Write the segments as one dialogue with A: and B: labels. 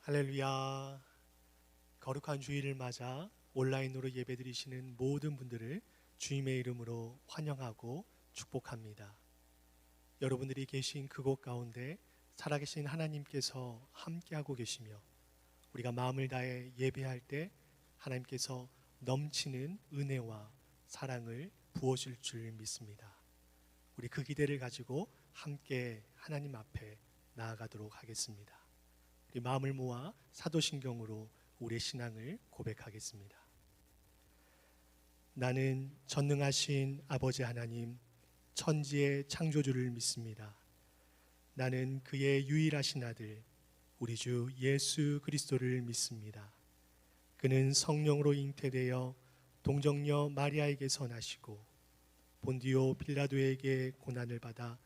A: 할렐루야. 거룩한 주일을 맞아 온라인으로 예배드리시는 모든 분들을 주님의 이름으로 환영하고 축복합니다. 여러분들이 계신 그곳 가운데 살아계신 하나님께서 함께하고 계시며 우리가 마음을 다해 예배할 때 하나님께서 넘치는 은혜와 사랑을 부어줄 줄 믿습니다. 우리 그 기대를 가지고 함께 하나님 앞에 나아가도록 하겠습니다. 우리 마음을 모아 사도신경으로 우리의 신앙을 고백하겠습니다. 나는 전능하신 아버지 하나님, 천지의 창조주를 믿습니다. 나는 그의 유일하신 아들, 우리 주 예수 그리스도를 믿습니다. 그는 성령으로 잉태되어 동정녀 마리아에게서 나시고 본디오 빌라도에게 고난을 받아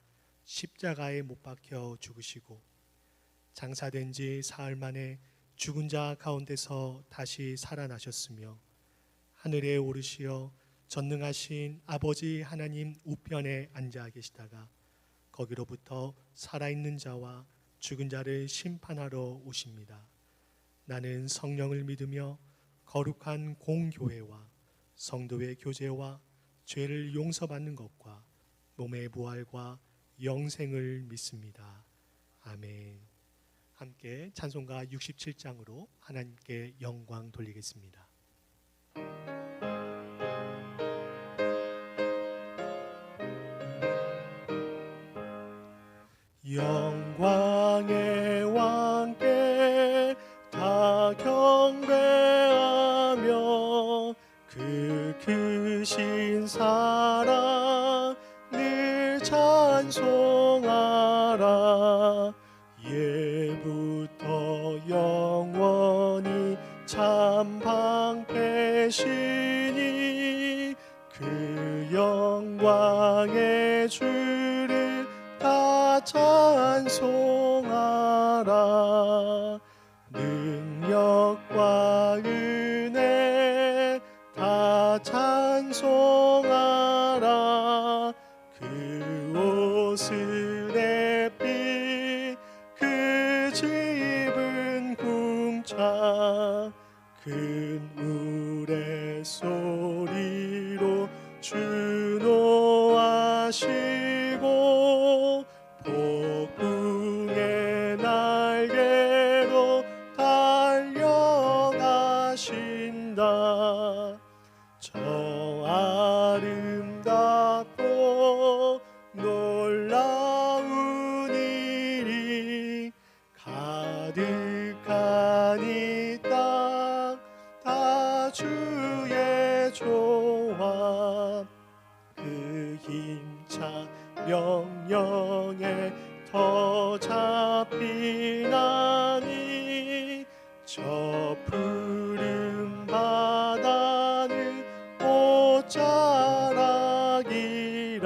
A: 십자가에 못 박혀 죽으시고 장사된 지 사흘 만에 죽은 자 가운데서 다시 살아나셨으며 하늘에 오르시어 전능하신 아버지 하나님 우편에 앉아 계시다가 거기로부터 살아있는 자와 죽은 자를 심판하러 오십니다. 나는 성령을 믿으며 거룩한 공교회와 성도의 교제와 죄를 용서받는 것과 몸의 부활과 영생을 믿습니다. 아멘. 함께 찬송가 67장으로 하나님께 영광 돌리겠습니다. 영광의 왕께 다 경배하며 그 크신 사랑 늘 찬송하라. 예부터 영원히 참 방패시니 그 영광의 주를 다 찬송하라. 능력과 은혜 다 찬송하라. 그 옷을 입히 그 집은 궁창 큰 우레소리로 주노하시고 폭풍의 날개로 달려가신다. 저 아름답고 놀라운 일이 가득한 이 땅 다 주의 조합 그 힘찬 명령에 더 잡히나니 저 푸른 바다는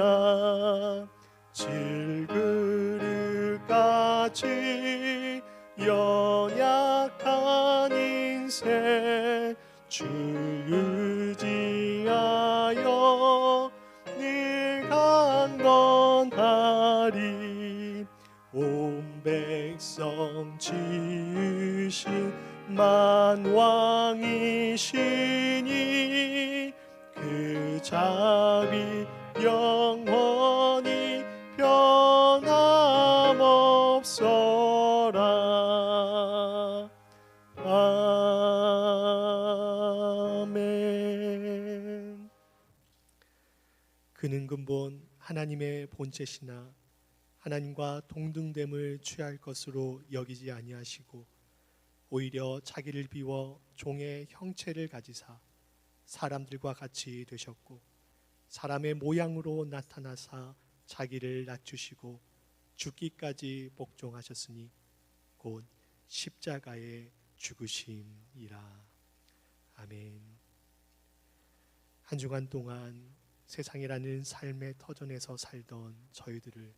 A: 옷자락이라. 질그릇같이 연약한 인생 주 의지하여 늘 강건하리. 온 백성 지으신 만왕이시니 그 자비 영원히 변함없어라. 아멘. 그는 근본 하나님의 본체시나 하나님과 동등됨을 취할 것으로 여기지 아니하시고 오히려 자기를 비워 종의 형체를 가지사 사람들과 같이 되셨고 사람의 모양으로 나타나사 자기를 낮추시고 죽기까지 복종하셨으니 곧 십자가에 죽으심이라. 아멘. 한 주간 동안 세상이라는 삶의 터전에서 살던 저희들을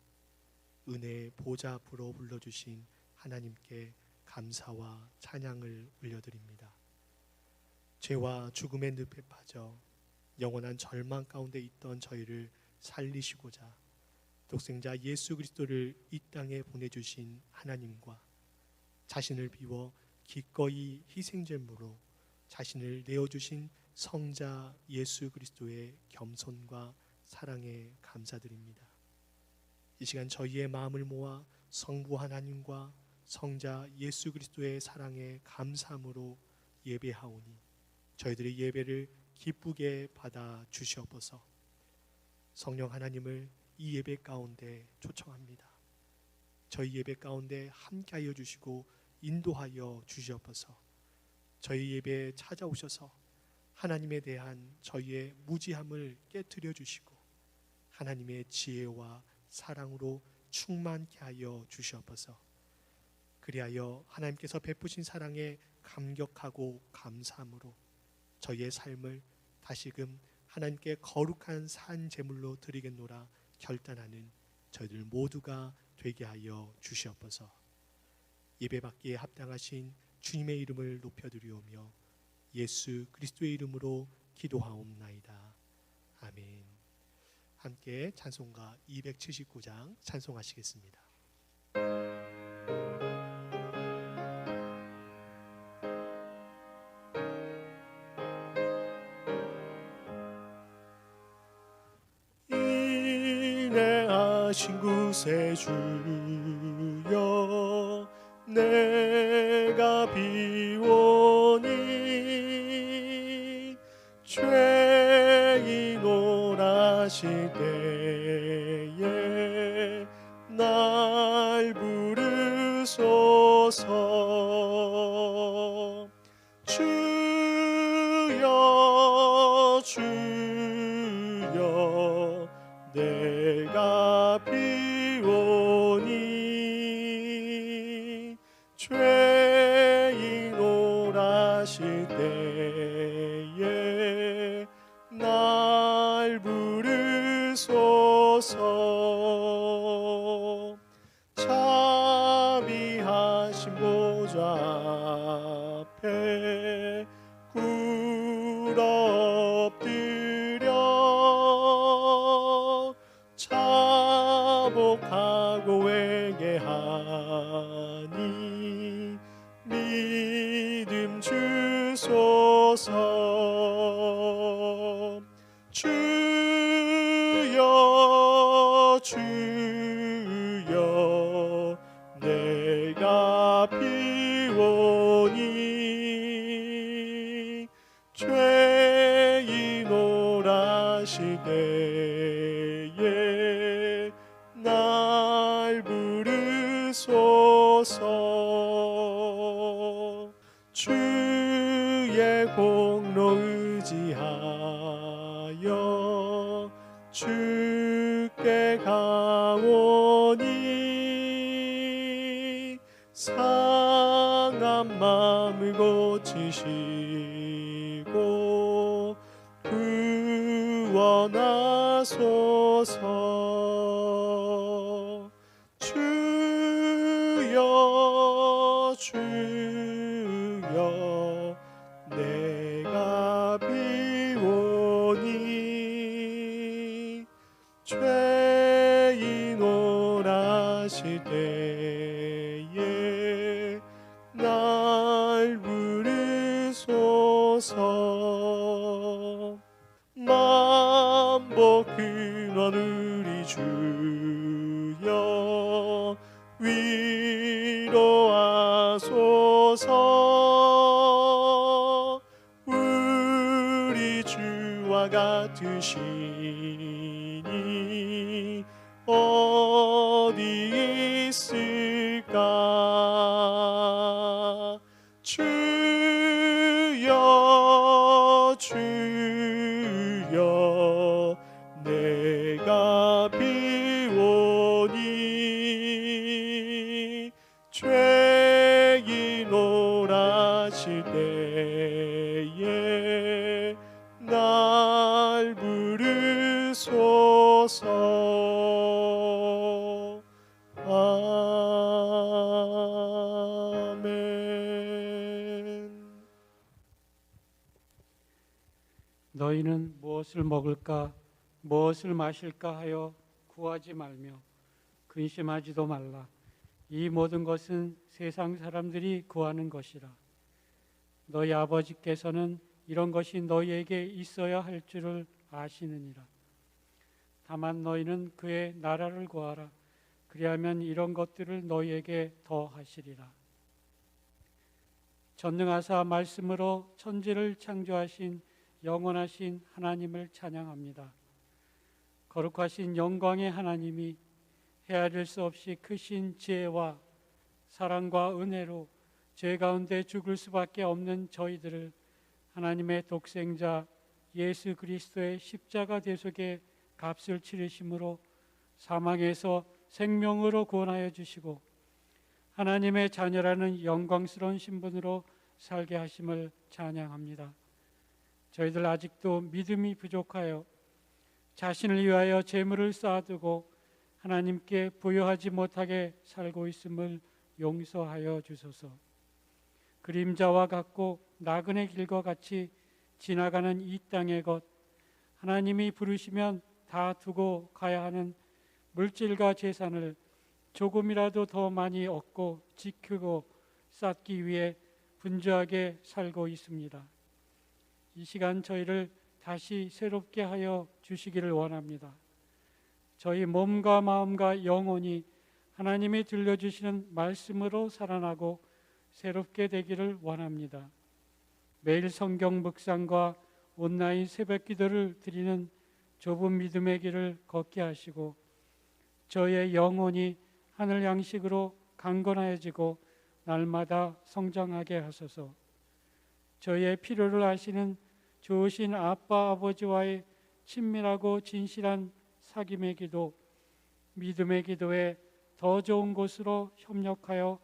A: 은혜의 보좌 앞으로 불러주신 하나님께 감사와 찬양을 올려드립니다. 죄와 죽음의 늪에 빠져 영원한 절망 가운데 있던 저희를 살리시고자 독생자 예수 그리스도를 이 땅에 보내주신 하나님과 자신을 비워 기꺼이 희생제물로 자신을 내어주신 성자 예수 그리스도의 겸손과 사랑에 감사드립니다. 이 시간 저희의 마음을 모아 성부 하나님과 성자 예수 그리스도의 사랑에 감사함으로 예배하오니 저희들의 예배를 기쁘게 받아 주시옵소서. 성령 하나님을 이 예배 가운데 초청합니다. 저희 예배 가운데 함께하여 주시고 인도하여 주시옵소서. 저희 예배에 찾아오셔서 하나님에 대한 저희의 무지함을 깨트려 주시고 하나님의 지혜와 사랑으로 충만케 하여 주시옵소서. 그리하여 하나님께서 베푸신 사랑에 감격하고 감사함으로 저희의 삶을 다시금 하나님께 거룩한 산 제물로 드리겠노라 결단하는 저희들 모두가 되게 하여 주시옵소서. 예배받기에 합당하신 주님의 이름을 높여드리오며 예수 그리스도의 이름으로 기도하옵나이다. 아멘. 함께 찬송가 279장 찬송하시겠습니다. 인내하신 구세주여 내가 비오니 죄인 오라실 때에 날 부르소서. 주여 주여 내가 비오니 죄인 오라실 때에 날 부르소서. 자비하신 보좌 앞에 꿇어 엎드려 자복하고 회개하니 믿음 주소서. 주여 주여 내가 비오니 죄인 오라실 때에 날 부르소서. 주의 공로 의지하여 주께 가오니 상한 마음을 고치시고 구원하소서. 주여 주여 내가 비오니 죄인 오라실 때에 날 부르소서. 만복 근원 우리 주여 위로하소서. 우리 주와 같으시니 어디 있을까. 주여 주여 내가 비오니 죄인 오라실 때에 날 부르소서. 아멘.
B: 너희는 무엇을 먹을까 무엇을 마실까 하여 구하지 말며 근심하지도 말라. 이 모든 것은 세상 사람들이 구하는 것이라. 너희 아버지께서는 이런 것이 너희에게 있어야 할 줄을 아시느니라. 다만 너희는 그의 나라를 구하라. 그리하면 이런 것들을 너희에게 더하시리라. 전능하사 말씀으로 천지를 창조하신 영원하신 하나님을 찬양합니다. 거룩하신 영광의 하나님이 헤아릴 수 없이 크신 지혜와 사랑과 은혜로 죄 가운데 죽을 수밖에 없는 저희들을 하나님의 독생자 예수 그리스도의 십자가 대속의 값을 치르심으로 사망에서 생명으로 구원하여 주시고 하나님의 자녀라는 영광스러운 신분으로 살게 하심을 찬양합니다. 저희들 아직도 믿음이 부족하여 자신을 위하여 재물을 쌓아두고 하나님께 부여하지 못하게 살고 있음을 용서하여 주소서. 그림자와 같고 나그네 길과 같이 지나가는 이 땅의 것, 하나님이 부르시면 다 두고 가야 하는 물질과 재산을 조금이라도 더 많이 얻고 지키고 쌓기 위해 분주하게 살고 있습니다. 이 시간 저희를 다시 새롭게 하여 주시기를 원합니다. 저희 몸과 마음과 영혼이 하나님이 들려주시는 말씀으로 살아나고 새롭게 되기를 원합니다. 매일 성경 묵상과 온라인 새벽 기도를 드리는 좁은 믿음의 길을 걷게 하시고 저의 영혼이 하늘 양식으로 강건하여지고 날마다 성장하게 하소서. 저의 필요를 아시는 좋으신 아빠 아버지와의 친밀하고 진실한 사귐의 기도, 믿음의 기도에 더 좋은 곳으로 협력하여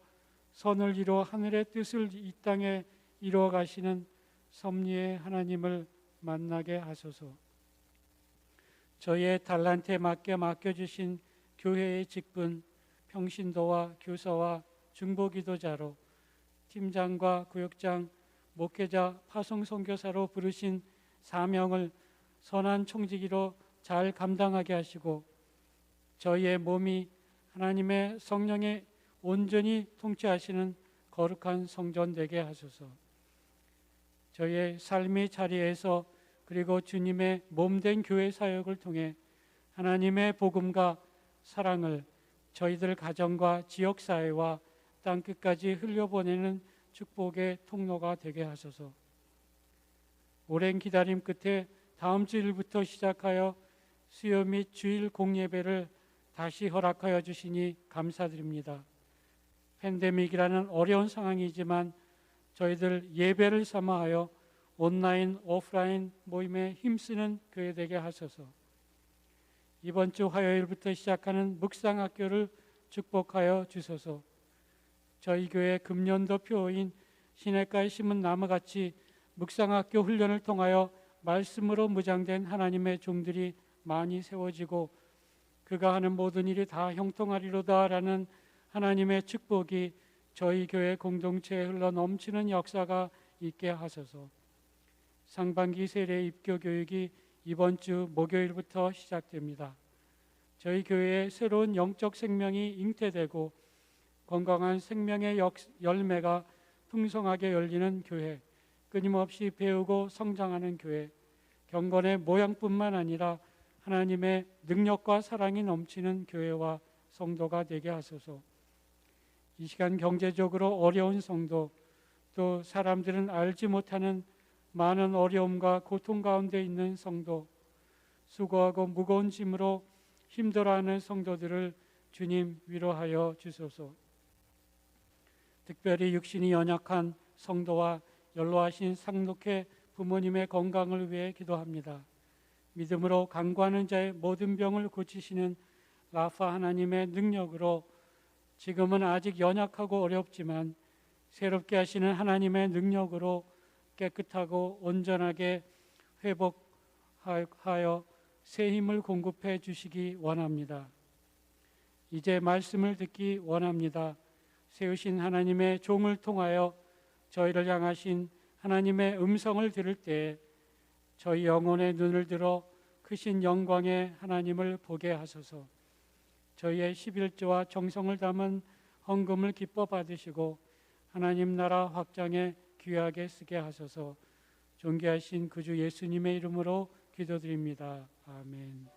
B: 선을 이루어 하늘의 뜻을 이 땅에 이루어 가시는 섭리의 하나님을 만나게 하소서. 저의 달란트에 맞게 맡겨주신 교회의 직분, 평신도와 교사와 중보기도자로 팀장과 구역장, 목회자, 파송선교사로 부르신 사명을 선한 총지기로 잘 감당하게 하시고 저희의 몸이 하나님의 성령에 온전히 통치하시는 거룩한 성전 되게 하소서. 저희의 삶의 자리에서 그리고 주님의 몸된 교회 사역을 통해 하나님의 복음과 사랑을 저희들 가정과 지역사회와 땅끝까지 흘려보내는 축복의 통로가 되게 하소서. 오랜 기다림 끝에 다음 주일부터 시작하여 수요 및 주일 공예배를 다시 허락하여 주시니 감사드립니다. 팬데믹이라는 어려운 상황이지만 저희들 예배를 삼아하여 온라인, 오프라인 모임에 힘쓰는 교회 되게 하소서. 이번 주 화요일부터 시작하는 묵상학교를 축복하여 주소서. 저희 교회 금년도 표어인 시냇가에 심은 나무같이 묵상학교 훈련을 통하여 말씀으로 무장된 하나님의 종들이 많이 세워지고 그가 하는 모든 일이 다 형통하리로다 라는 하나님의 축복이 저희 교회 공동체에 흘러 넘치는 역사가 있게 하소서. 상반기 세례 입교 교육이 이번 주 목요일부터 시작됩니다. 저희 교회에 새로운 영적 생명이 잉태되고 건강한 생명의 열매가 풍성하게 열리는 교회, 끊임없이 배우고 성장하는 교회, 경건의 모양뿐만 아니라 하나님의 능력과 사랑이 넘치는 교회와 성도가 되게 하소서. 이 시간 경제적으로 어려운 성도, 또 사람들은 알지 못하는 많은 어려움과 고통 가운데 있는 성도, 수고하고 무거운 짐으로 힘들어하는 성도들을 주님 위로하여 주소서. 특별히 육신이 연약한 성도와 연로하신 상록회 부모님의 건강을 위해 기도합니다. 믿음으로 간구하는 자의 모든 병을 고치시는 라파 하나님의 능력으로 지금은 아직 연약하고 어렵지만 새롭게 하시는 하나님의 능력으로 깨끗하고 온전하게 회복하여 새 힘을 공급해 주시기 원합니다. 이제 말씀을 듣기 원합니다. 세우신 하나님의 종을 통하여 저희를 향하신 하나님의 음성을 들을 때 저희 영혼의 눈을 들어 크신 영광의 하나님을 보게 하소서. 저희의 11조와 정성을 담은 헌금을 기뻐 받으시고 하나님 나라 확장에 귀하게 쓰게 하소서. 존귀하신 구주 예수님의 이름으로 기도드립니다. 아멘.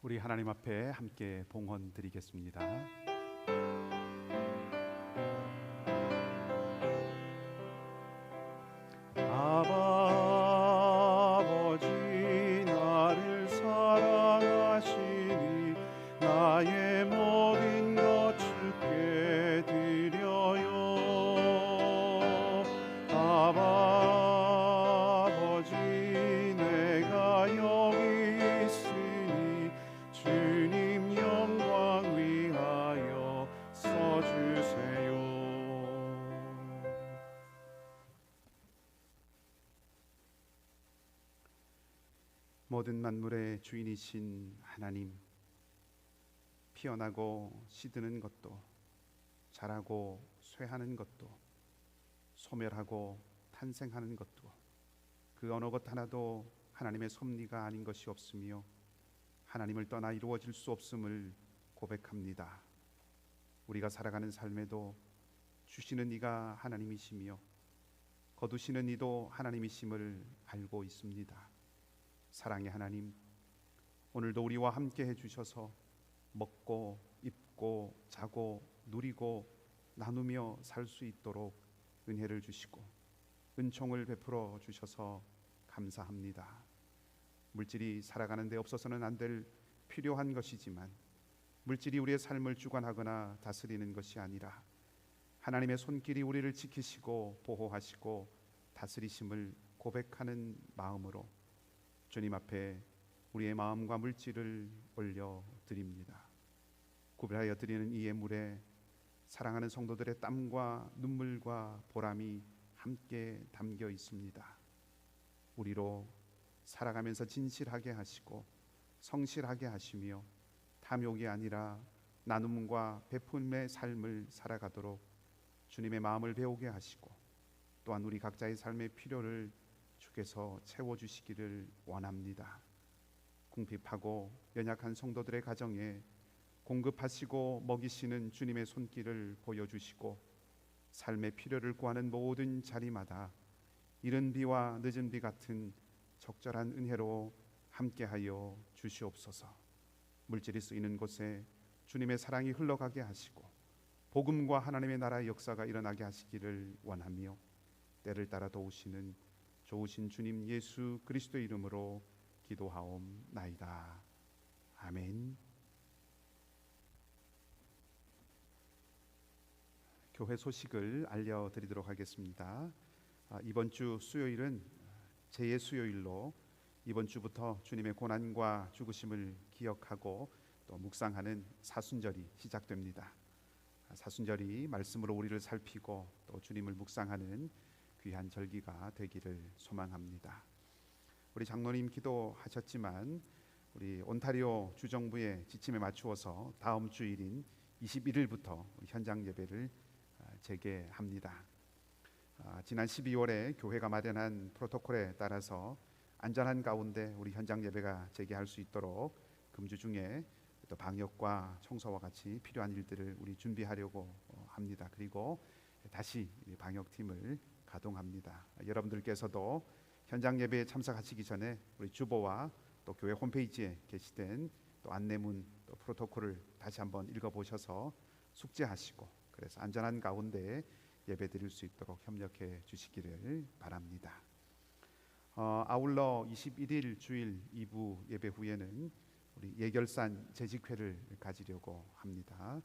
C: 우리 하나님 앞에 함께 봉헌 드리겠습니다. 아버지 나를 사랑하시니 나의 모든 것 주께 드려요. 아버지 내가 여기 있으니 주님 영광 위하여 써주세요. 모든 만물의 주인이신 하나님, 피어나고 시드는 것도, 자라고 쇠하는 것도, 소멸하고 탄생하는 것도, 그 어느 것 하나도 하나님의 섭리가 아닌 것이 없으며 하나님을 떠나 이루어질 수 없음을 고백합니다. 우리가 살아가는 삶에도 주시는 이가 하나님이시며 거두시는 이도 하나님이심을 알고 있습니다. 사랑의 하나님, 오늘도 우리와 함께 해주셔서 먹고 입고 자고 누리고 나누며 살 수 있도록 은혜를 주시고 은총을 베풀어 주셔서 감사합니다. 물질이 살아가는 데 없어서는 안 될 필요한 것이지만 물질이 우리의 삶을 주관하거나 다스리는 것이 아니라 하나님의 손길이 우리를 지키시고 보호하시고 다스리심을 고백하는 마음으로 주님 앞에 우리의 마음과 물질을 올려드립니다. 구별하여 드리는 이 예물에 사랑하는 성도들의 땀과 눈물과 보람이 함께 담겨 있습니다. 우리로 살아가면서 진실하게 하시고 성실하게 하시며 탐욕이 아니라 나눔과 베품의 삶을 살아가도록 주님의 마음을 배우게 하시고 또한 우리 각자의 삶의 필요를 주께서 채워주시기를 원합니다. 궁핍하고 연약한 성도들의 가정에 공급하시고 먹이시는 주님의 손길을 보여주시고 삶의 필요를 구하는 모든 자리마다 이른 비와 늦은 비 같은 적절한 은혜로 함께하여 주시옵소서. 물질이 쓰이는 곳에 주님의 사랑이 흘러가게 하시고 복음과 하나님의 나라의 역사가 일어나게 하시기를 원하며 때를 따라 도우시는 좋으신 주님 예수 그리스도의 이름으로 기도하옵나이다. 아멘. 교회 소식을 알려드리도록 하겠습니다. 이번 주 수요일은 제의 수요일로 이번 주부터 주님의 고난과 죽으심을 기억하고 또 묵상하는 사순절이 시작됩니다. 사순절이 말씀으로 우리를 살피고 또 주님을 묵상하는 귀한 절기가 되기를 소망합니다. 우리 장로님 기도하셨지만 우리 온타리오 주정부의 지침에 맞추어서 다음 주일인 21일부터 현장 예배를 재개합니다. 지난 12월에 교회가 마련한 프로토콜에 따라서 안전한 가운데 우리 현장 예배가 재개할 수 있도록 금주 중에 또 방역과 청소와 같이 필요한 일들을 우리 준비하려고 합니다. 그리고 다시 방역팀을 가동합니다. 여러분들께서도 현장 예배에 참석하시기 전에 우리 주보와 또 교회 홈페이지에 게시된 또 안내문 또 프로토콜을 다시 한번 읽어보셔서 숙지하시고 그래서 안전한 가운데 예배드릴 수 있도록 협력해 주시기를 바랍니다. 아울러 21일 주일 2부 예배 후에는 우리 예결산 재직회를 가지려고 합니다.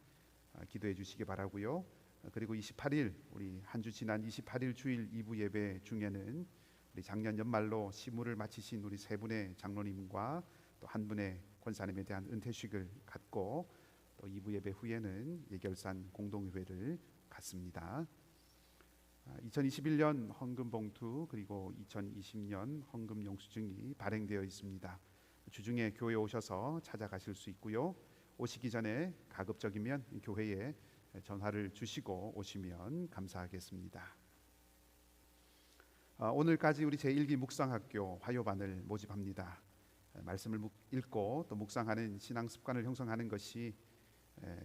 C: 기도해 주시기 바라고요. 그리고 28일 우리 한 주 지난 28일 주일 2부 예배 중에는 우리 작년 연말로 시무를 마치신 우리 세 분의 장로님과 또 한 분의 권사님에 대한 은퇴식을 갖고 또 2부 예배 후에는 예결산 공동회를 갖습니다. 2021년 헌금 봉투 그리고 2020년 헌금 영수증이 발행되어 있습니다. 주중에 교회 오셔서 찾아가실 수 있고요. 오시기 전에 가급적이면 교회에 전화를 주시고 오시면 감사하겠습니다. 오늘까지 우리 제1기 묵상학교 화요반을 모집합니다. 말씀을 읽고 또 묵상하는 신앙 습관을 형성하는 것이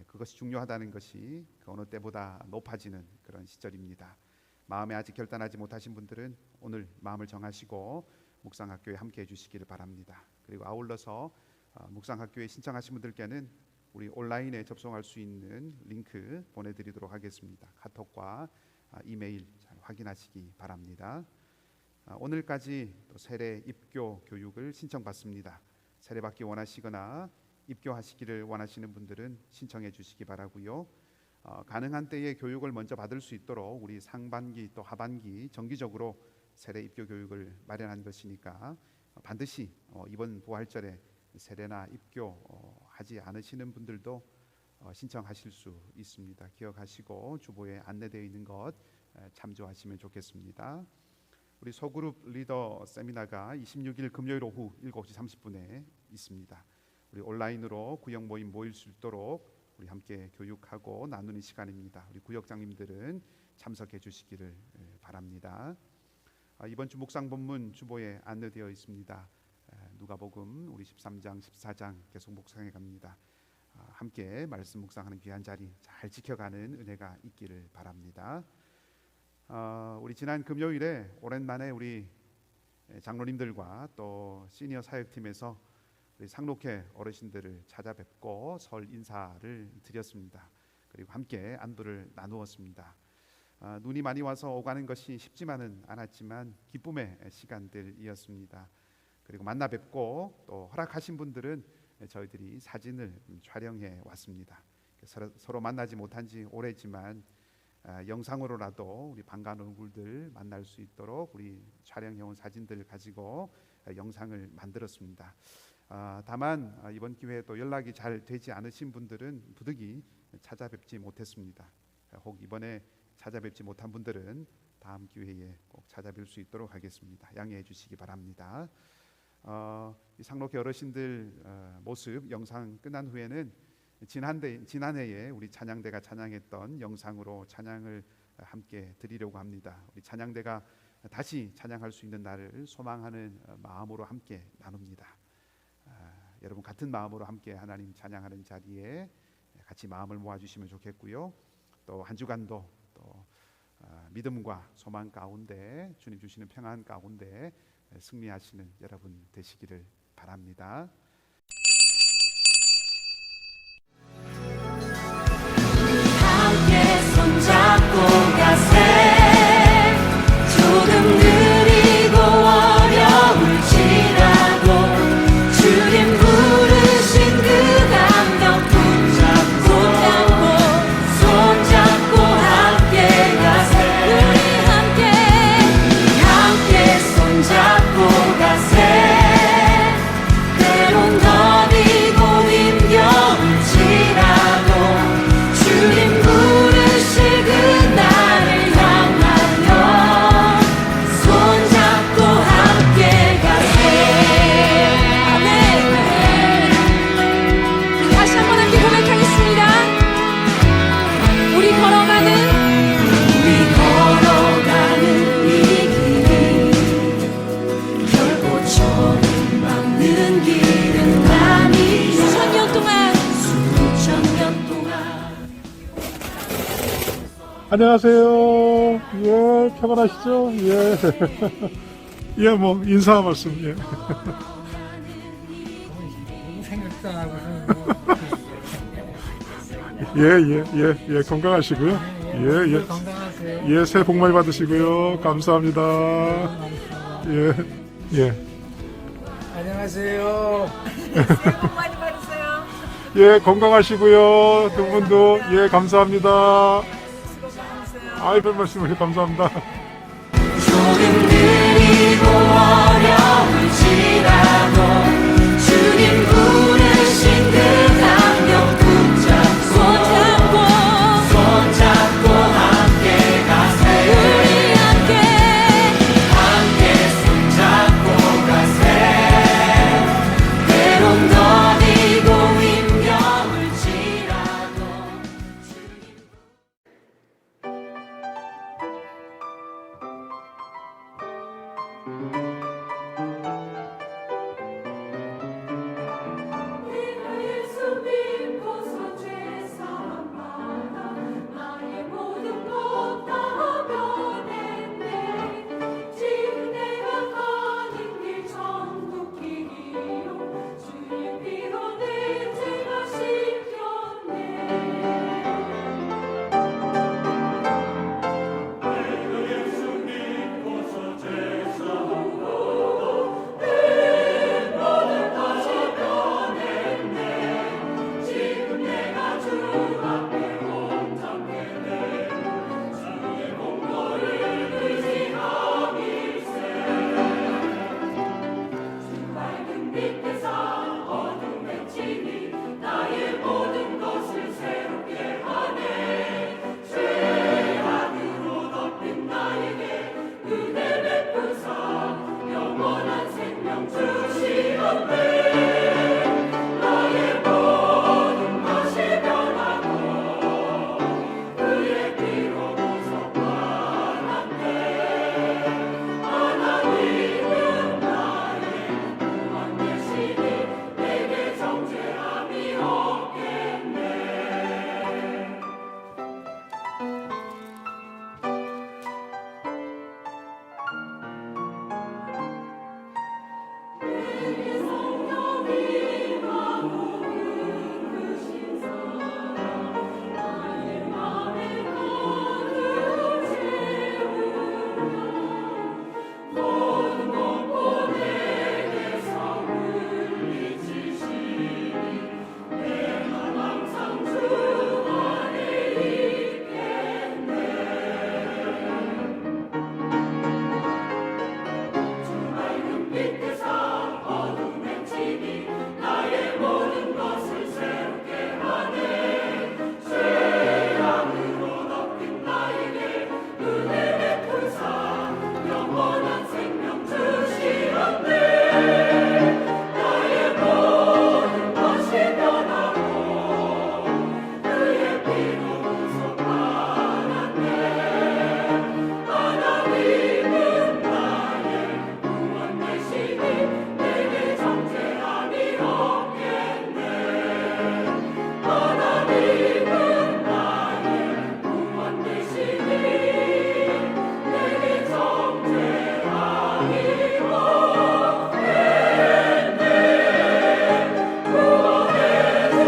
C: 그것이 중요하다는 것이 그 어느 때보다 높아지는 그런 시절입니다. 마음에 아직 결단하지 못하신 분들은 오늘 마음을 정하시고 묵상학교에 함께해 주시기를 바랍니다. 그리고 아울러서 묵상학교에 신청하신 분들께는 우리 온라인에 접속할 수 있는 링크 보내드리도록 하겠습니다. 카톡과 이메일 잘 확인하시기 바랍니다. 오늘까지 또 세례 입교 교육을 신청받습니다. 세례받기 원하시거나 입교하시기를 원하시는 분들은 신청해 주시기 바라고요. 가능한 때에 교육을 먼저 받을 수 있도록 우리 상반기 또 하반기 정기적으로 세례 입교 교육을 마련한 것이니까 반드시 이번 부활절에 세례나 입교하지 않으시는 분들도 신청하실 수 있습니다. 기억하시고 주보에 안내되어 있는 것 참조하시면 좋겠습니다. 우리 소그룹 리더 세미나가 26일 금요일 오후 7시 30분에 있습니다. 우리 온라인으로 구역 모임 모일 수 있도록 우리 함께 교육하고 나누는 시간입니다. 우리 구역장님들은 참석해 주시기를 바랍니다. 이번 주 묵상 본문 주보에 안내되어 있습니다. 누가복음 우리 13장 14장 계속 묵상해 갑니다. 함께 말씀 묵상하는 귀한 자리 잘 지켜가는 은혜가 있기를 바랍니다. 우리 지난 금요일에 오랜만에 우리 장로님들과 또 시니어 사역팀에서 우리 상록회 어르신들을 찾아뵙고 설 인사를 드렸습니다. 그리고 함께 안부를 나누었습니다. 눈이 많이 와서 오가는 것이 쉽지만은 않았지만 기쁨의 시간들이었습니다. 그리고 만나 뵙고 또 허락하신 분들은 저희들이 사진을 촬영해 왔습니다. 서로 만나지 못한 지 오래지만 영상으로라도 우리 반가운 얼굴들 만날 수 있도록 우리 촬영해온 사진들을 가지고 영상을 만들었습니다. 다만 이번 기회에 또 연락이 잘 되지 않으신 분들은 부득이 찾아뵙지 못했습니다. 혹 이번에 찾아뵙지 못한 분들은 다음 기회에 꼭 찾아뵐 수 있도록 하겠습니다. 양해해 주시기 바랍니다. 이 상록회 어르신들 모습 영상 끝난 후에는 지난해에 우리 찬양대가 찬양했던 영상으로 찬양을 함께 드리려고 합니다. 우리 찬양대가 다시 찬양할 수 있는 날을 소망하는 마음으로 함께 나눕니다. 여러분 같은 마음으로 함께 하나님 찬양하는 자리에 같이 마음을 모아주시면 좋겠고요. 또 한 주간도 또 믿음과 소망 가운데 주님 주시는 평안 가운데 승리하시는 여러분 되시기를 바랍니다.
D: 함께 손잡고 가세 조금 느리고 어려울지라도 주님 부르신 그 감격 손잡고 함께 가세 우리 함께 손잡고 가세 때론 더디고 힘겨울지라도 주님 부르실 그날을 향하여 손잡고 함께 가세 아멘. 다시 한번 함께 고백하겠습니다. 우리 걸어가는 이 길이 결코 처음 밟는 길은 아니 수천 년 동안
E: 안녕하세요. 예, 평안하시죠? 예. 예, 뭐, 인사 말씀, 예.
F: 생각도 안 하고
E: 예, 건강하시고요. 예.
F: 건강하세요.
E: 예, 새해 복 많이 받으시고요. 감사합니다. 예.
F: 안녕하세요.
E: 예, 건강하시고요. 두 분도, 예, 감사합니다. 아이, 별 말씀을 감사합니다.
D: 조금 느리고 어려울지라도 주님 부르신 그 감격 손잡고 함께 가세 우리 예수 믿고서 죄사함 받아 나의 모든 것 다 면했네. 지금 내가 가는 길 천국 길이요 주의 피로 내 죄가 씻겼네. 지금 내가 주 앞에 온전케 돼 주의 공로를 의지함일세. 주 밝은 빛에서 어둠에 치니 나의 모든 것을 새롭게 하네. 죄악으로 덮인 나에게 은혜 베푸사 영원한 생명 주시옵네. 나의 모든 것이 변하고 그의 피로 보석받았네. 하나님은 나의 구원 되시니 내게 정죄함이 없겠네. 내게 성령이 나고 부르신 사랑 나의 맘에 가득 채우라. 모든 공포 내게서 물리치시니 내가 항상 주 안에 있겠네. 주 밝은 빛에서 어둠에 치니 나의 모든 것을 새롭게 하네. 죄악으로 덮인 나에게 은혜 베푸사 영원한 생명 주시옵네. 나의 모든 것이 변하고 그의 피로 구속받았네. 하나님은 나의 구원 되시니 내게 정죄함이 없겠네. 하나님은 나의 구원 되시니 내게 정죄함이 없겠네. 구원의 주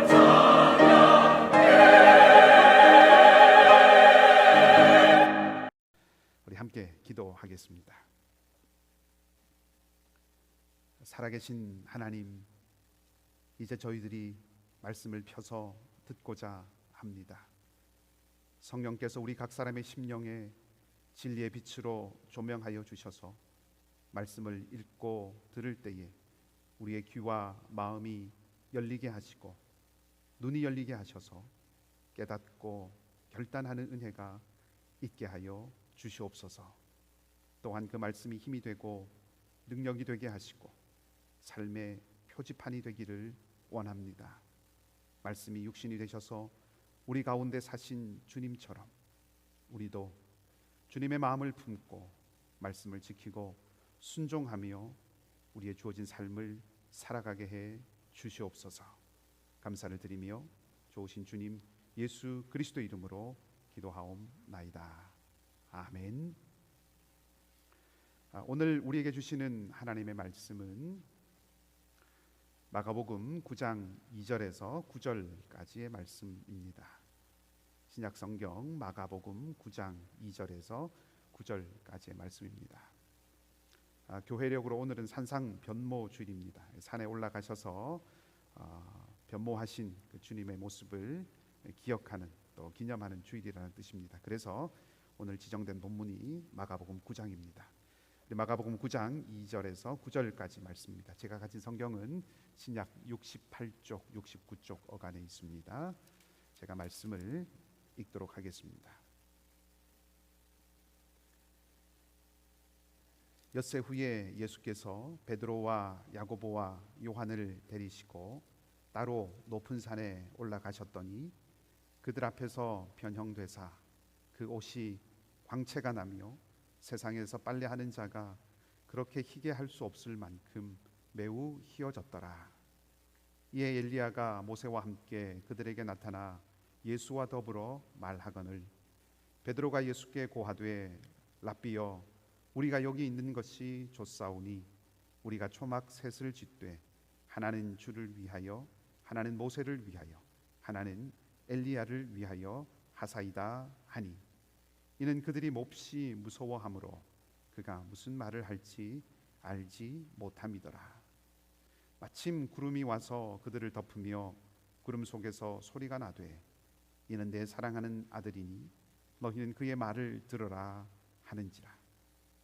D: 찬양해.
C: 우리 함께 기도하겠습니다. 살아계신 하나님, 이제 저희들이 말씀을 펴서 듣고자 합니다. 성령께서 우리 각 사람의 심령에 진리의 빛으로 조명하여 주셔서 말씀을 읽고 들을 때에 우리의 귀와 마음이 열리게 하시고 눈이 열리게 하셔서 깨닫고 결단하는 은혜가 있게 하여 주시옵소서. 또한 그 말씀이 힘이 되고 능력이 되게 하시고 삶의 표지판이 되기를 원합니다. 말씀이 육신이 되셔서 우리 가운데 사신 주님처럼 우리도 주님의 마음을 품고 말씀을 지키고 순종하며 우리의 주어진 삶을 살아가게 해 주시옵소서. 감사를 드리며 좋으신 주님 예수 그리스도 이름으로 기도하옵나이다. 아멘. 오늘 우리에게 주시는 하나님의 말씀은 마가복음 9장 2절에서 9절까지의 말씀입니다. 신약 성경 마가복음 9장 2절에서 9절까지의 말씀입니다. 교회력으로 오늘은 산상 변모 주일입니다. 산에 올라가셔서 변모하신 그 주님의 모습을 기억하는 또 기념하는 주일이라는 뜻입니다. 그래서 오늘 지정된 본문이 마가복음 9장입니다. 마가복음 9장 2절에서 9절까지 말씀입니다. 제가 가진 성경은 신약 68쪽, 69쪽 어간에 있습니다. 제가 말씀을 읽도록 하겠습니다. 엿새 후에 예수께서 베드로와 야고보와 요한을 데리시고 따로 높은 산에 올라가셨더니 그들 앞에서 변형되사 그 옷이 광채가 나며 세상에서 빨래하는 자가 그렇게 희게 할 수 없을 만큼 매우 희어졌더라. 이에 엘리야가 모세와 함께 그들에게 나타나 예수와 더불어 말하거늘 베드로가 예수께 고하되 랍비여 우리가 여기 있는 것이 좋사오니 우리가 초막 셋을 짓되 하나는 주를 위하여 하나는 모세를 위하여 하나는 엘리야를 위하여 하사이다 하니 이는 그들이 몹시 무서워하므로 그가 무슨 말을 할지 알지 못함이더라. 마침 구름이 와서 그들을 덮으며 구름 속에서 소리가 나되 이는 내 사랑하는 아들이니 너희는 그의 말을 들으라 하는지라.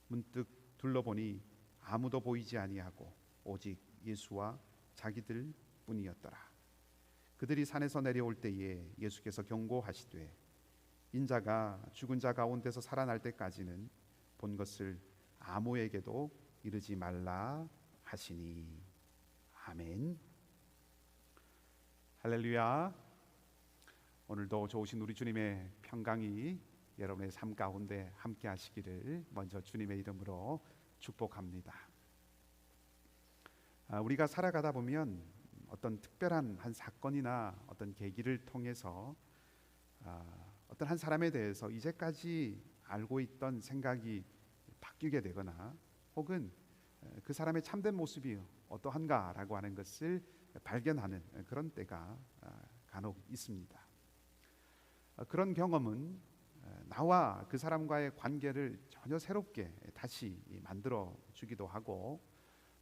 C: 문득 둘러보니 아무도 보이지 아니하고 오직 예수와 자기들 뿐이었더라. 그들이 산에서 내려올 때에 예수께서 경고하시되 인자가 죽은 자 가운데서 살아날 때까지는 본 것을 아무에게도 이르지 말라 하시니. 아멘. 할렐루야. 오늘도 좋으신 우리 주님의 평강이 여러분의 삶 가운데 함께 하시기를 먼저 주님의 이름으로 축복합니다. 우리가 살아가다 보면 어떤 특별한 한 사건이나 어떤 계기를 통해서 어떤 한 사람에 대해서 이제까지 알고 있던 생각이 바뀌게 되거나 혹은 그 사람의 참된 모습이 어떠한가라고 하는 것을 발견하는 그런 때가 간혹 있습니다. 그런 경험은 나와 그 사람과의 관계를 전혀 새롭게 다시 만들어 주기도 하고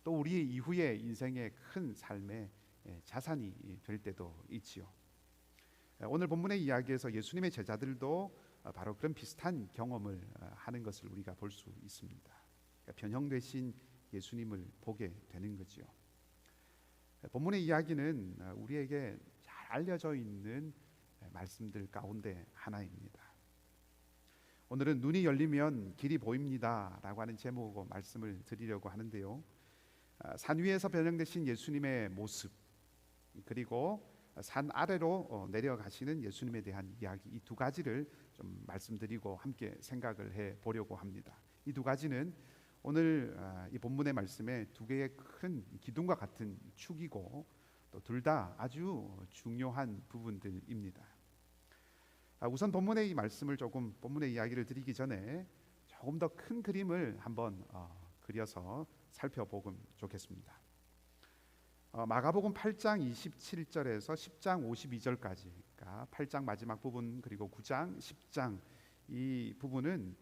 C: 또 우리 이후의 인생의 큰 삶의 자산이 될 때도 있지요. 오늘 본문의 이야기에서 예수님의 제자들도 바로 그런 비슷한 경험을 하는 것을 우리가 볼 수 있습니다. 변형되신 예수님을 보게 되는 거지요. 본문의 이야기는 우리에게 잘 알려져 있는 말씀들 가운데 하나입니다. 오늘은 눈이 열리면 길이 보입니다 라고 하는 제목으로 말씀을 드리려고 하는데요. 산 위에서 변형되신 예수님의 모습 그리고 산 아래로 내려가시는 예수님에 대한 이야기, 이 두 가지를 좀 말씀드리고 함께 생각을 해 보려고 합니다. 이 두 가지는 오늘 이 본문의 말씀에 두 개의 큰 기둥과 같은 축이고 또 둘 다 아주 중요한 부분들입니다. 우선 본문의 이 말씀을 조금 본문의 이야기를 드리기 전에 조금 더 큰 그림을 한번 그려서 살펴보면 좋겠습니다. 마가복음 8장 27절에서 10장 52절까지, 그러니까 8장 마지막 부분 그리고 9장 10장 이 부분은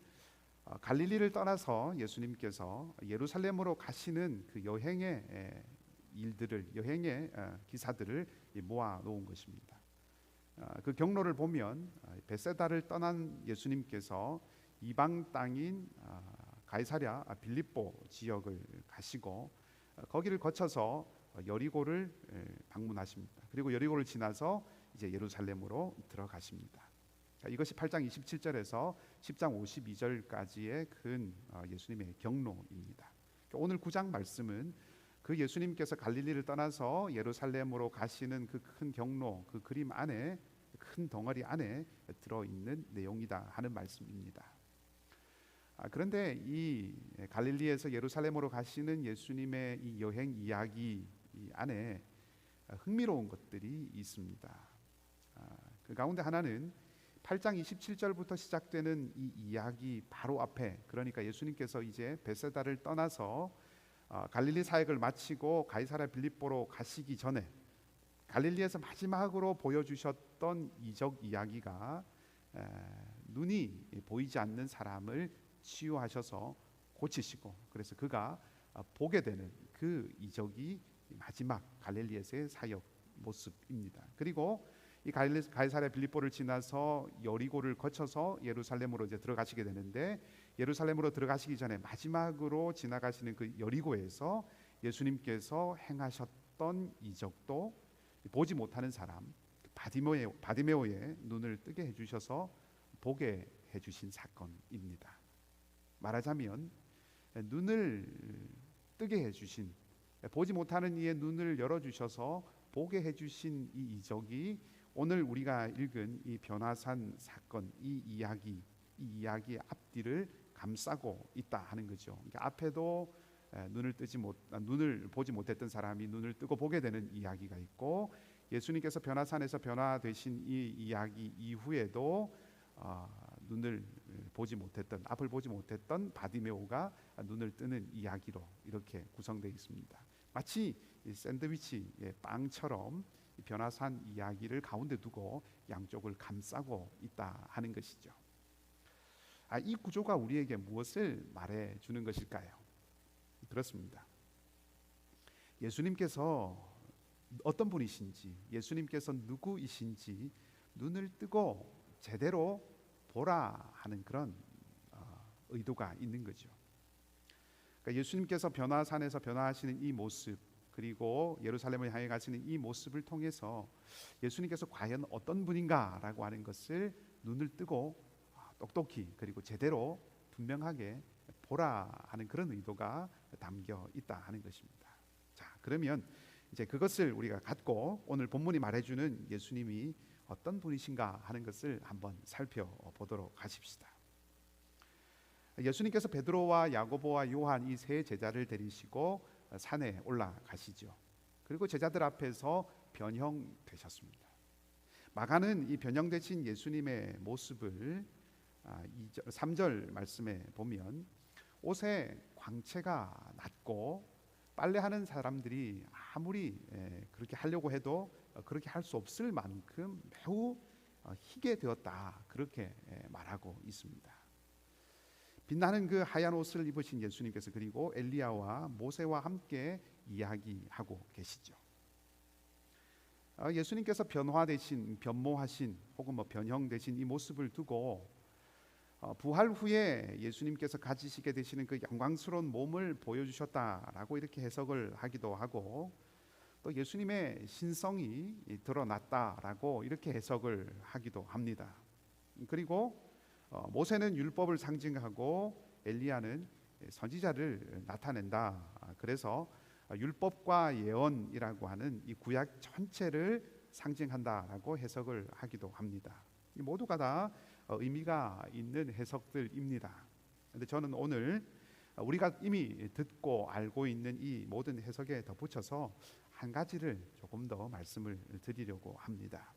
C: 갈릴리를 떠나서 예수님께서 예루살렘으로 가시는 그 여행의 일들을, 여행의 기사들을 모아 놓은 것입니다. 그 경로를 보면 베세다를 떠난 예수님께서 이방 땅인 가이사랴 빌립보 지역을 가시고 거기를 거쳐서 여리고를 방문하십니다. 그리고 여리고를 지나서 이제 예루살렘으로 들어가십니다. 이것이 8장 27절에서 10장 52절까지의 큰 예수님의 경로입니다. 오늘 9장 말씀은 그 예수님께서 갈릴리를 떠나서 예루살렘으로 가시는 그 큰 경로, 그 그림 안에, 큰 덩어리 안에 들어있는 내용이다 하는 말씀입니다. 그런데 이 갈릴리에서 예루살렘으로 가시는 예수님의 이 여행 이야기 안에 흥미로운 것들이 있습니다. 그 가운데 하나는 8장 27절부터 시작되는 이 이야기 바로 앞에, 그러니까 예수님께서 이제 베세다를 떠나서 갈릴리 사역을 마치고 가이사랴 빌립보로 가시기 전에 갈릴리에서 마지막으로 보여주셨던 이적 이야기가 눈이 보이지 않는 사람을 치유하셔서 고치시고 그래서 그가 보게 되는 그 이적이 마지막 갈릴리에서의 사역 모습입니다. 그리고 이 가이사랴 빌립보를 지나서 여리고를 거쳐서 예루살렘으로 이제 들어가시게 되는데 예루살렘으로 들어가시기 전에 마지막으로 지나가시는 그 여리고에서 예수님께서 행하셨던 이적도 보지 못하는 사람 바디메오의 눈을 뜨게 해주셔서 보게 해주신 사건입니다. 말하자면 눈을 뜨게 해주신, 보지 못하는 이의 눈을 열어주셔서 보게 해주신 이 이적이 오늘 우리가 읽은 이 변화산 사건, 이 이야기의 앞뒤를 감싸고 있다 하는 거죠. 그러니까 앞에도 눈을 보지 못했던 사람이 눈을 뜨고 보게 되는 이야기가 있고, 예수님께서 변화산에서 변화되신 이 이야기 이후에도 눈을 보지 못했던, 앞을 보지 못했던 바디메오가 눈을 뜨는 이야기로 이렇게 구성되어 있습니다. 마치 이 샌드위치의 빵처럼 이 변화산 이야기를 가운데 두고 양쪽을 감싸고 있다 하는 것이죠. 이 구조가 우리에게 무엇을 말해 주는 것일까요? 그렇습니다. 예수님께서 어떤 분이신지, 예수님께서 누구이신지 눈을 뜨고 제대로 보라 하는 그런 의도가 있는 거죠. 그러니까 예수님께서 변화산에서 변화하시는 이 모습, 그리고 예루살렘을 향해 가시는 이 모습을 통해서 예수님께서 과연 어떤 분인가라고 하는 것을 눈을 뜨고 똑똑히 그리고 제대로 분명하게 보라 하는 그런 의도가 담겨 있다 하는 것입니다. 자, 그러면 이제 그것을 우리가 갖고 오늘 본문이 말해주는 예수님이 어떤 분이신가 하는 것을 한번 살펴보도록 하십시다. 예수님께서 베드로와 야고보와 요한 이 세 제자를 데리시고 산에 올라가시죠. 그리고 제자들 앞에서 변형되셨습니다. 마가는 이 변형되신 예수님의 모습을 3절 말씀에 보면 옷에 광채가 났고 빨래하는 사람들이 아무리 그렇게 하려고 해도 그렇게 할 수 없을 만큼 매우 희게 되었다, 그렇게 말하고 있습니다. 빛나는 그 하얀 옷을 입으신 예수님께서 그리고 엘리야와 모세와 함께 이야기하고 계시죠. 예수님께서 변모하신 혹은 변형되신 이 모습을 두고 부활 후에 예수님께서 가지시게 되시는 그 영광스러운 몸을 보여주셨다라고 이렇게 해석을 하기도 하고, 또 예수님의 신성이 드러났다라고 이렇게 해석을 하기도 합니다. 그리고 모세는 율법을 상징하고 엘리야는 선지자를 나타낸다. 그래서 율법과 예언이라고 하는 이 구약 전체를 상징한다라고 해석을 하기도 합니다. 이 모두가 다 의미가 있는 해석들입니다. 그런데 저는 오늘 우리가 이미 듣고 알고 있는 이 모든 해석에 덧붙여서 한 가지를 조금 더 말씀을 드리려고 합니다.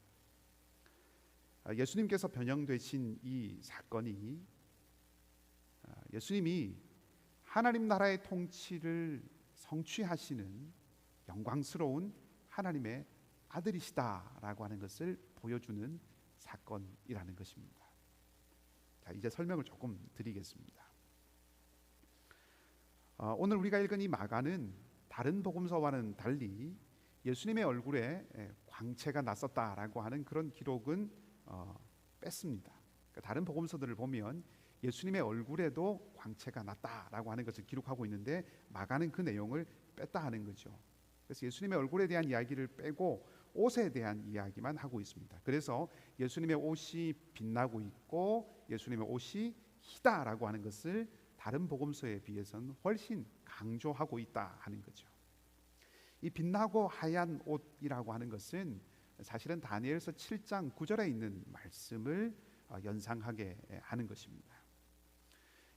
C: 예수님께서 변형되신 이 사건이 예수님이 하나님 나라의 통치를 성취하시는 영광스러운 하나님의 아들이시다라고 하는 것을 보여주는 사건이라는 것입니다. 자, 이제 설명을 조금 드리겠습니다. 오늘 우리가 읽은 이 마가는 다른 복음서와는 달리 예수님의 얼굴에 광채가 났었다라고 하는 그런 기록은 뺐습니다. 그러니까 다른 복음서들을 보면 예수님의 얼굴에도 광채가 났다라고 하는 것을 기록하고 있는데 마가는 그 내용을 뺐다 하는 거죠. 그래서 예수님의 얼굴에 대한 이야기를 빼고 옷에 대한 이야기만 하고 있습니다. 그래서 예수님의 옷이 빛나고 있고 예수님의 옷이 희다라고 하는 것을 다른 복음서에 비해서는 훨씬 강조하고 있다 하는 거죠. 이 빛나고 하얀 옷이라고 하는 것은 사실은 다니엘서 7장 9절에 있는 말씀을 연상하게 하는 것입니다.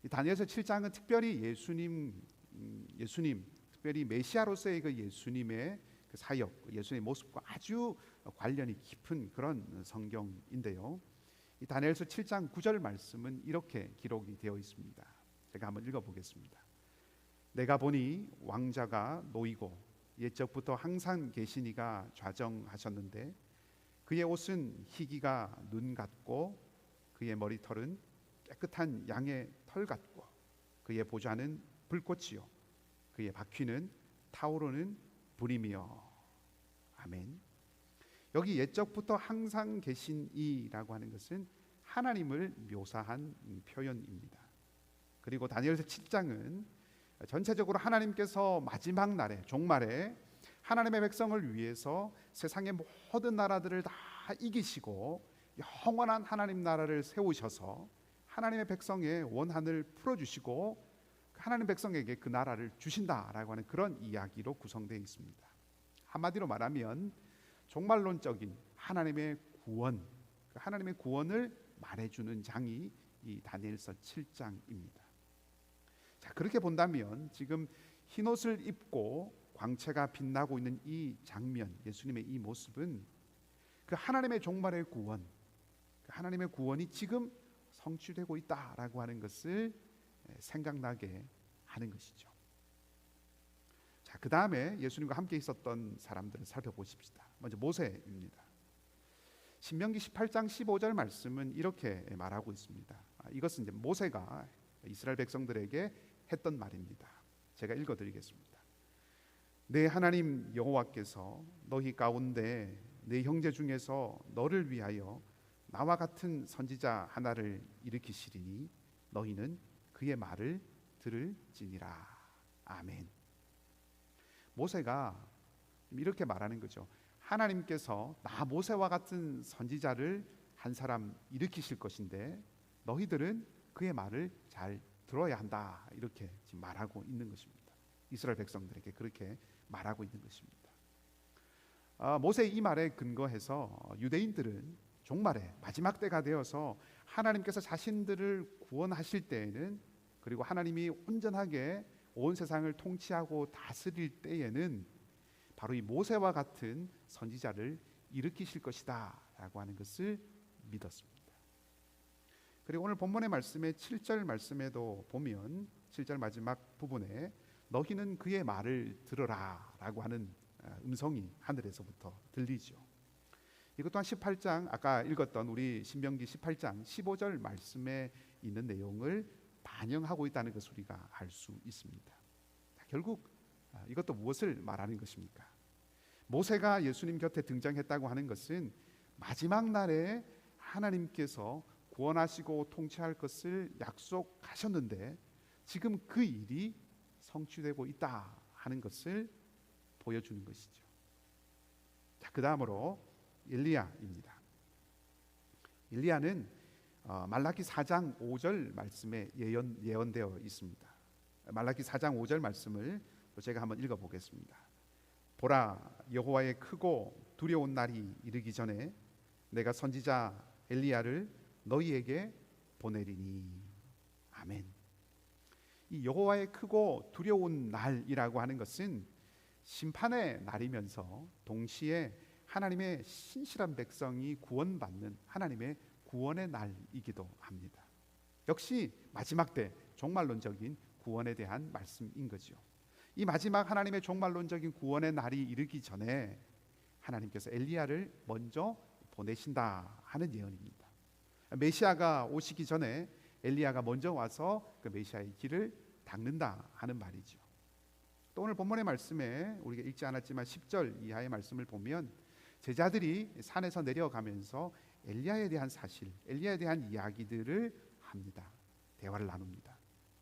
C: 이 다니엘서 7장은 특별히 예수님 특별히 메시아로서의 그 예수님의 그 사역, 예수님의 모습과 아주 관련이 깊은 그런 성경인데요. 이 다니엘서 7장 9절 말씀은 이렇게 기록이 되어 있습니다. 제가 한번 읽어보겠습니다. 내가 보니 왕자가 놓이고 옛적부터 항상 계시니가 좌정하셨는데 그의 옷은 희기가 눈 같고 그의 머리털은 깨끗한 양의 털 같고 그의 보좌는 불꽃이요 그의 바퀴는 타오르는 불이며. 아멘. 여기 옛적부터 항상 계신 이라고 하는 것은 하나님을 묘사한 표현입니다. 그리고 다니엘서 7장은 전체적으로 하나님께서 마지막 날에 종말에 하나님의 백성을 위해서 세상의 모든 나라들을 다 이기시고 영원한 하나님 나라를 세우셔서 하나님의 백성의 원한을 풀어주시고 하나님 백성에게 그 나라를 주신다라고 하는 그런 이야기로 구성되어 있습니다. 한마디로 말하면 종말론적인 하나님의 구원, 하나님의 구원을 말해주는 장이 이 다니엘서 7장입니다. 자, 자, 그렇게 본다면 지금 흰 옷을 입고 광채가 빛나고 있는 이 장면, 예수님의 이 모습은 그 하나님의 종말의 구원, 그 하나님의 구원이 지금 성취되고 있다라고 하는 것을 생각나게 하는 것이죠. 자, 그 다음에 예수님과 함께 있었던 사람들을 살펴보십시다. 먼저 모세입니다. 신명기 18장 15절 말씀은 이렇게 말하고 있습니다. 이것은 이제 모세가 이스라엘 백성들에게 했던 말입니다. 제가 읽어드리겠습니다. 내 하나님 여호와께서 너희 가운데 내 형제 중에서 너를 위하여 나와 같은 선지자 하나를 일으키시리니 너희는 그의 말을 들을지니라. 아멘. 모세가 이렇게 말하는 거죠. 하나님께서 나 모세와 같은 선지자를 한 사람 일으키실 것인데 너희들은 그의 말을 잘 들어야 한다. 이렇게 지금 말하고 있는 것입니다. 이스라엘 백성들에게 그렇게 말하고 있는 것입니다. 모세의 이 말에 근거해서 유대인들은 종말에 마지막 때가 되어서 하나님께서 자신들을 구원하실 때에는, 그리고 하나님이 온전하게 온 세상을 통치하고 다스릴 때에는 바로 이 모세와 같은 선지자를 일으키실 것이다 라고 하는 것을 믿었습니다. 그리고 오늘 본문의 말씀의 7절 말씀에도 보면 7절 마지막 부분에 너희는 그의 말을 들어라 라고 하는 음성이 하늘에서부터 들리죠. 이것 또한 18장 아까 읽었던 우리 신명기 18장 15절 말씀에 있는 내용을 반영하고 있다는 것을 우리가 알 수 있습니다. 결국 이것도 무엇을 말하는 것입니까? 모세가 예수님 곁에 등장했다고 하는 것은 마지막 날에 하나님께서 구원하시고 통치할 것을 약속하셨는데 지금 그 일이 성취되고 있다 하는 것을 보여주는 것이죠. 자, 그 다음으로 엘리야입니다. 엘리야는 말라기 4장 5절 말씀에 예언되어 있습니다. 말라기 4장 5절 말씀을 제가 한번 읽어보겠습니다. 보라, 여호와의 크고 두려운 날이 이르기 전에 내가 선지자 엘리야를 너희에게 보내리니. 아멘. 이 여호와의 크고 두려운 날이라고 하는 것은 심판의 날이면서 동시에 하나님의 신실한 백성이 구원받는 하나님의 구원의 날이기도 합니다. 역시 마지막 때 종말론적인 구원에 대한 말씀인 거죠. 이 마지막 하나님의 종말론적인 구원의 날이 이르기 전에 하나님께서 엘리야를 먼저 보내신다 하는 예언입니다. 메시아가 오시기 전에 엘리야가 먼저 와서 그 메시아의 길을 닦는다 하는 말이죠. 또 오늘 본문의 말씀에 우리가 읽지 않았지만 10절 이하의 말씀을 보면 제자들이 산에서 내려가면서 엘리야에 대한 사실, 엘리야에 대한 이야기들을 합니다. 대화를 나눕니다.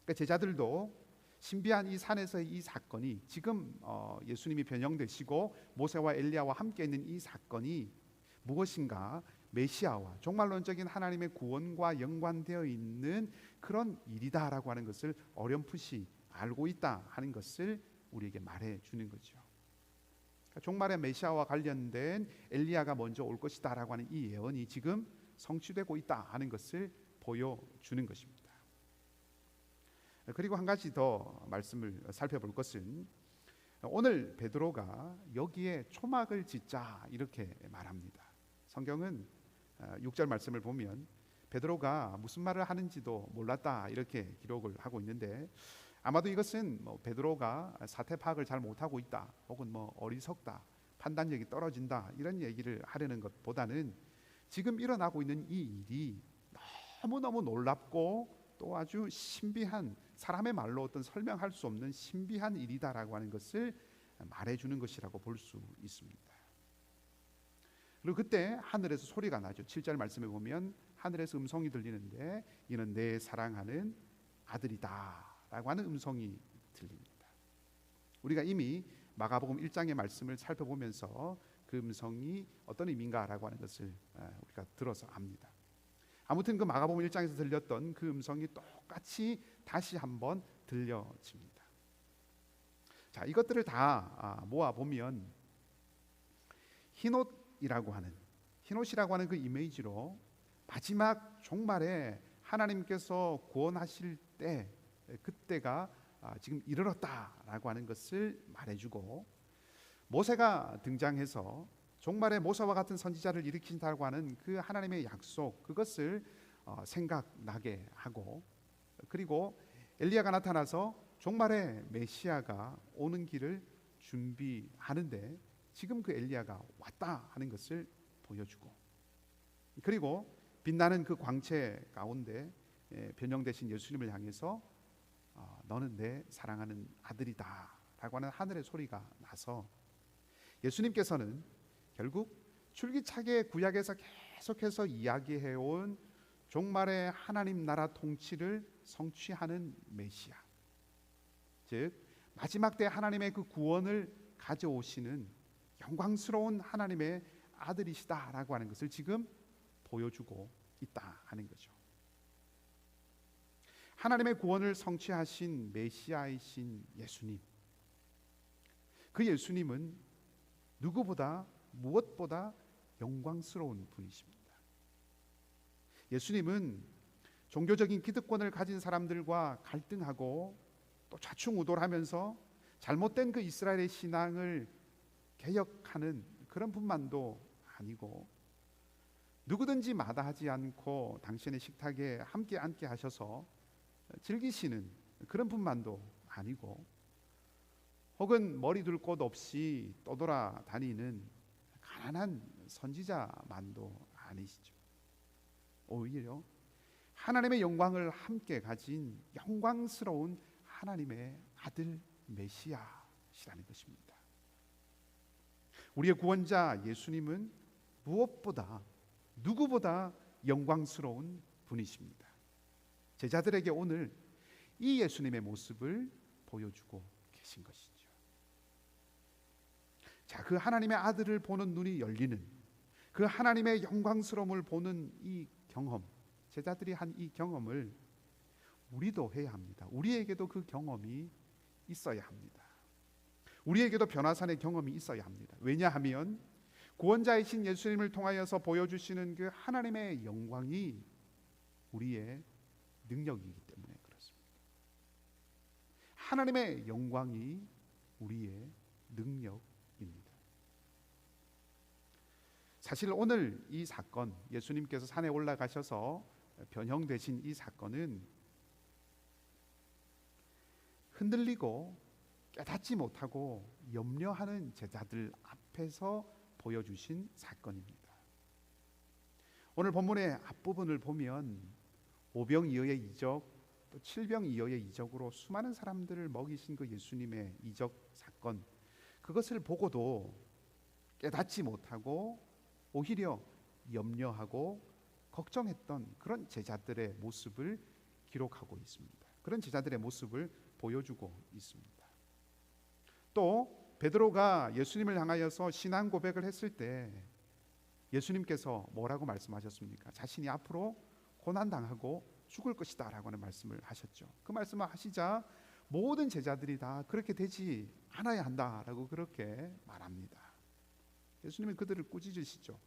C: 그러니까 제자들도 신비한 이 산에서의 이 사건이 지금 예수님이 변형되시고 모세와 엘리야와 함께 있는 이 사건이 무엇인가 메시아와 종말론적인 하나님의 구원과 연관되어 있는 그런 일이다라고 하는 것을 어렴풋이 알고 있다 하는 것을 우리에게 말해 주는 거죠. 그러니까 종말의 메시아와 관련된 엘리야가 먼저 올 것이다라고 하는 이 예언이 지금 성취되고 있다 하는 것을 보여주는 것입니다. 그리고 한 가지 더 말씀을 살펴볼 것은 오늘 베드로가 여기에 초막을 짓자 이렇게 말합니다. 성경은 6절 말씀을 보면 베드로가 무슨 말을 하는지도 몰랐다 이렇게 기록을 하고 있는데 아마도 이것은 베드로가 사태 파악을 잘 못하고 있다 혹은 어리석다, 판단력이 떨어진다 이런 얘기를 하려는 것보다는 지금 일어나고 있는 이 일이 너무너무 놀랍고 또 아주 신비한, 사람의 말로 어떤 설명할 수 없는 신비한 일이다라고 하는 것을 말해주는 것이라고 볼 수 있습니다. 그리고 그때 하늘에서 소리가 나죠. 7절 말씀에 보면 하늘에서 음성이 들리는데 이는 내 사랑하는 아들이다 라고 하는 음성이 들립니다. 우리가 이미 마가복음 1장의 말씀을 살펴보면서 그 음성이 어떤 의미인가 라고 하는 것을 우리가 들어서 압니다. 아무튼 그 마가복음 1장에서 들렸던 그 음성이 똑같이 다시 한번 들려집니다. 자, 이것들을 다 모아보면 흰옷이라고 하는 그 이미지로 마지막 종말에 하나님께서 구원하실 때 그때가 지금 이르렀다라고 하는 것을 말해주고, 모세가 등장해서 종말에 모세와 같은 선지자를 일으킨다고 하는 그 하나님의 약속, 그것을 생각나게 하고, 그리고 엘리야가 나타나서 종말에 메시아가 오는 길을 준비하는데 지금 그 엘리야가 왔다 하는 것을 보여주고, 그리고 빛나는 그 광채 가운데 변형되신 예수님을 향해서 너는 내 사랑하는 아들이다 라고 하는 하늘의 소리가 나서, 예수님께서는 결국 줄기차게 구약에서 계속해서 이야기해온 종말의 하나님 나라 통치를 성취하는 메시아, 즉 마지막 때 하나님의 그 구원을 가져오시는 영광스러운 하나님의 아들이시다라고 하는 것을 지금 보여주고 있다 하는 거죠. 하나님의 구원을 성취하신 메시아이신 예수님, 그 예수님은 누구보다 무엇보다 영광스러운 분이십니다. 예수님은 종교적인 기득권을 가진 사람들과 갈등하고 또 좌충우돌하면서 잘못된 그 이스라엘의 신앙을 개혁하는 그런 분만도 아니고, 누구든지 마다하지 않고 당신의 식탁에 함께 앉게 하셔서 즐기시는 그런 분만도 아니고, 혹은 머리 둘 곳 없이 떠돌아다니는 가난한 선지자만도 아니시죠. 오히려 하나님의 영광을 함께 가진 영광스러운 하나님의 아들 메시아시라는 것입니다. 우리의 구원자 예수님은 무엇보다 누구보다 영광스러운 분이십니다. 제자들에게 오늘 이 예수님의 모습을 보여주고 계신 것이죠. 자, 그 하나님의 아들을 보는 눈이 열리는, 그 하나님의 영광스러움을 보는 이 경험, 제자들이 한 이 경험을 우리도 해야 합니다. 우리에게도 그 경험이 있어야 합니다. 우리에게도 변화산의 경험이 있어야 합니다. 왜냐하면 구원자이신 예수님을 통하여서 보여주시는 그 하나님의 영광이 우리의 능력이기 때문에 그렇습니다. 하나님의 영광이 우리의 능력입니다. 사실 오늘 이 사건, 예수님께서 산에 올라가셔서 변형되신 이 사건은 흔들리고 깨닫지 못하고 염려하는 제자들 앞에서 보여주신 사건입니다. 오늘 본문의 앞부분을 보면 오병이어의 이적, 또 칠병이어의 이적으로 수많은 사람들을 먹이신 그 예수님의 이적 사건, 그것을 보고도 깨닫지 못하고 오히려 염려하고 걱정했던 그런 제자들의 모습을 기록하고 있습니다. 그런 제자들의 모습을 보여주고 있습니다. 또 베드로가 예수님을 향하여서 신앙 고백을 했을 때 예수님께서 뭐라고 말씀하셨습니까? 자신이 앞으로 고난당하고 죽을 것이다 라고 하는 말씀을 하셨죠. 그 말씀을 하시자 모든 제자들이 다 그렇게 되지 않아야 한다라고 그렇게 말합니다. 예수님은 그들을 꾸짖으시죠.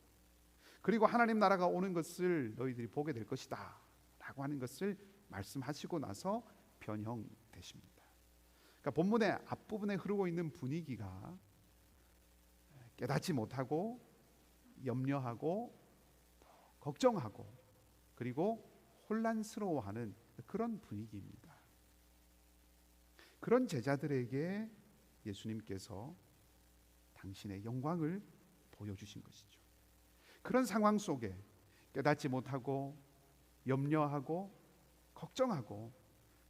C: 그리고 하나님 나라가 오는 것을 너희들이 보게 될 것이다 라고 하는 것을 말씀하시고 나서 변형되십니다. 그러니까 본문의 앞부분에 흐르고 있는 분위기가 깨닫지 못하고 염려하고 걱정하고 그리고 혼란스러워하는 그런 분위기입니다. 그런 제자들에게 예수님께서 당신의 영광을 보여주신 것이죠. 그런 상황 속에 깨닫지 못하고 염려하고 걱정하고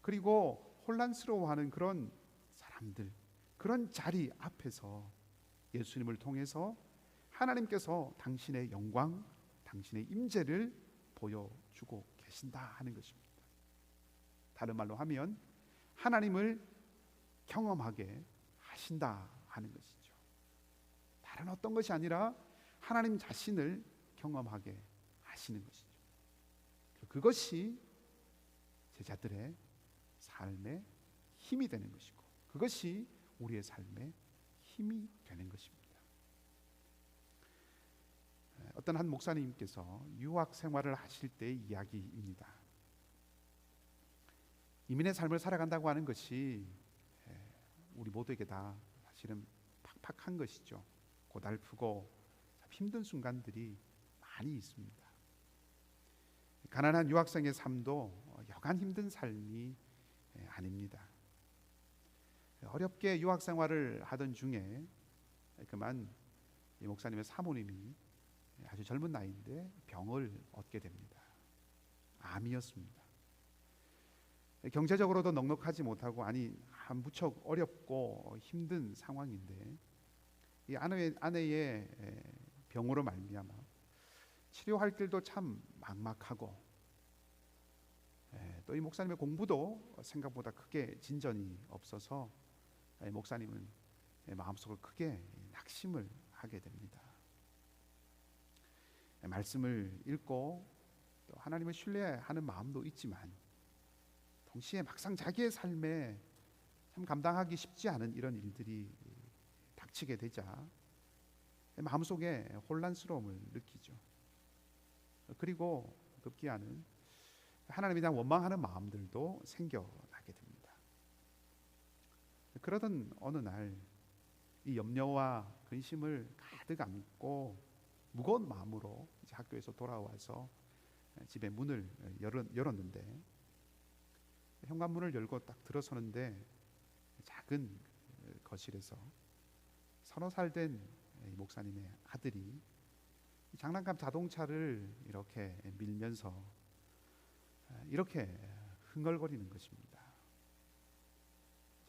C: 그리고 혼란스러워하는 그런 사람들, 그런 자리 앞에서 예수님을 통해서 하나님께서 당신의 영광, 당신의 임재를 보여주고 계신다 하는 것입니다. 다른 말로 하면 하나님을 경험하게 하신다 하는 것이죠. 다른 어떤 것이 아니라 하나님 자신을 경험하게 하시는 것이죠. 그것이 제자들의 삶의 힘이 되는 것이고 그것이 우리의 삶의 힘이 되는 것입니다. 어떤 한 목사님께서 유학 생활을 하실 때의 이야기입니다. 이민의 삶을 살아간다고 하는 것이 우리 모두에게 다 사실은 팍팍한 것이죠. 고달프고 참 힘든 순간들이 많이 있습니다. 가난한 유학생의 삶도 여간 힘든 삶이 아닙니다. 어렵게 유학 생활을 하던 중에 그만 이 목사님의 사모님이 아주 젊은 나이인데 병을 얻게 됩니다. 암이었습니다. 경제적으로도 넉넉하지 못하고 무척 어렵고 힘든 상황인데 이 아내의 병으로 말미암아 치료할 길도 참 막막하고 또 이 목사님의 공부도 생각보다 크게 진전이 없어서 목사님은 마음속으로 크게 낙심을 하게 됩니다. 말씀을 읽고 또 하나님을 신뢰하는 마음도 있지만 동시에 막상 자기의 삶에 참 감당하기 쉽지 않은 이런 일들이 닥치게 되자 마음속에 혼란스러움을 느끼죠. 그리고 급기야는 하나님에 대한 원망하는 마음들도 생겨나게 됩니다. 그러던 어느 날 이 염려와 근심을 가득 안고 무거운 마음으로 이제 학교에서 돌아와서 집에 문을 열었는데 현관문을 열고 딱 들어서는데 작은 거실에서 30살 된 목사님의 아들이 장난감 자동차를 이렇게 밀면서 이렇게 흥얼거리는 것입니다.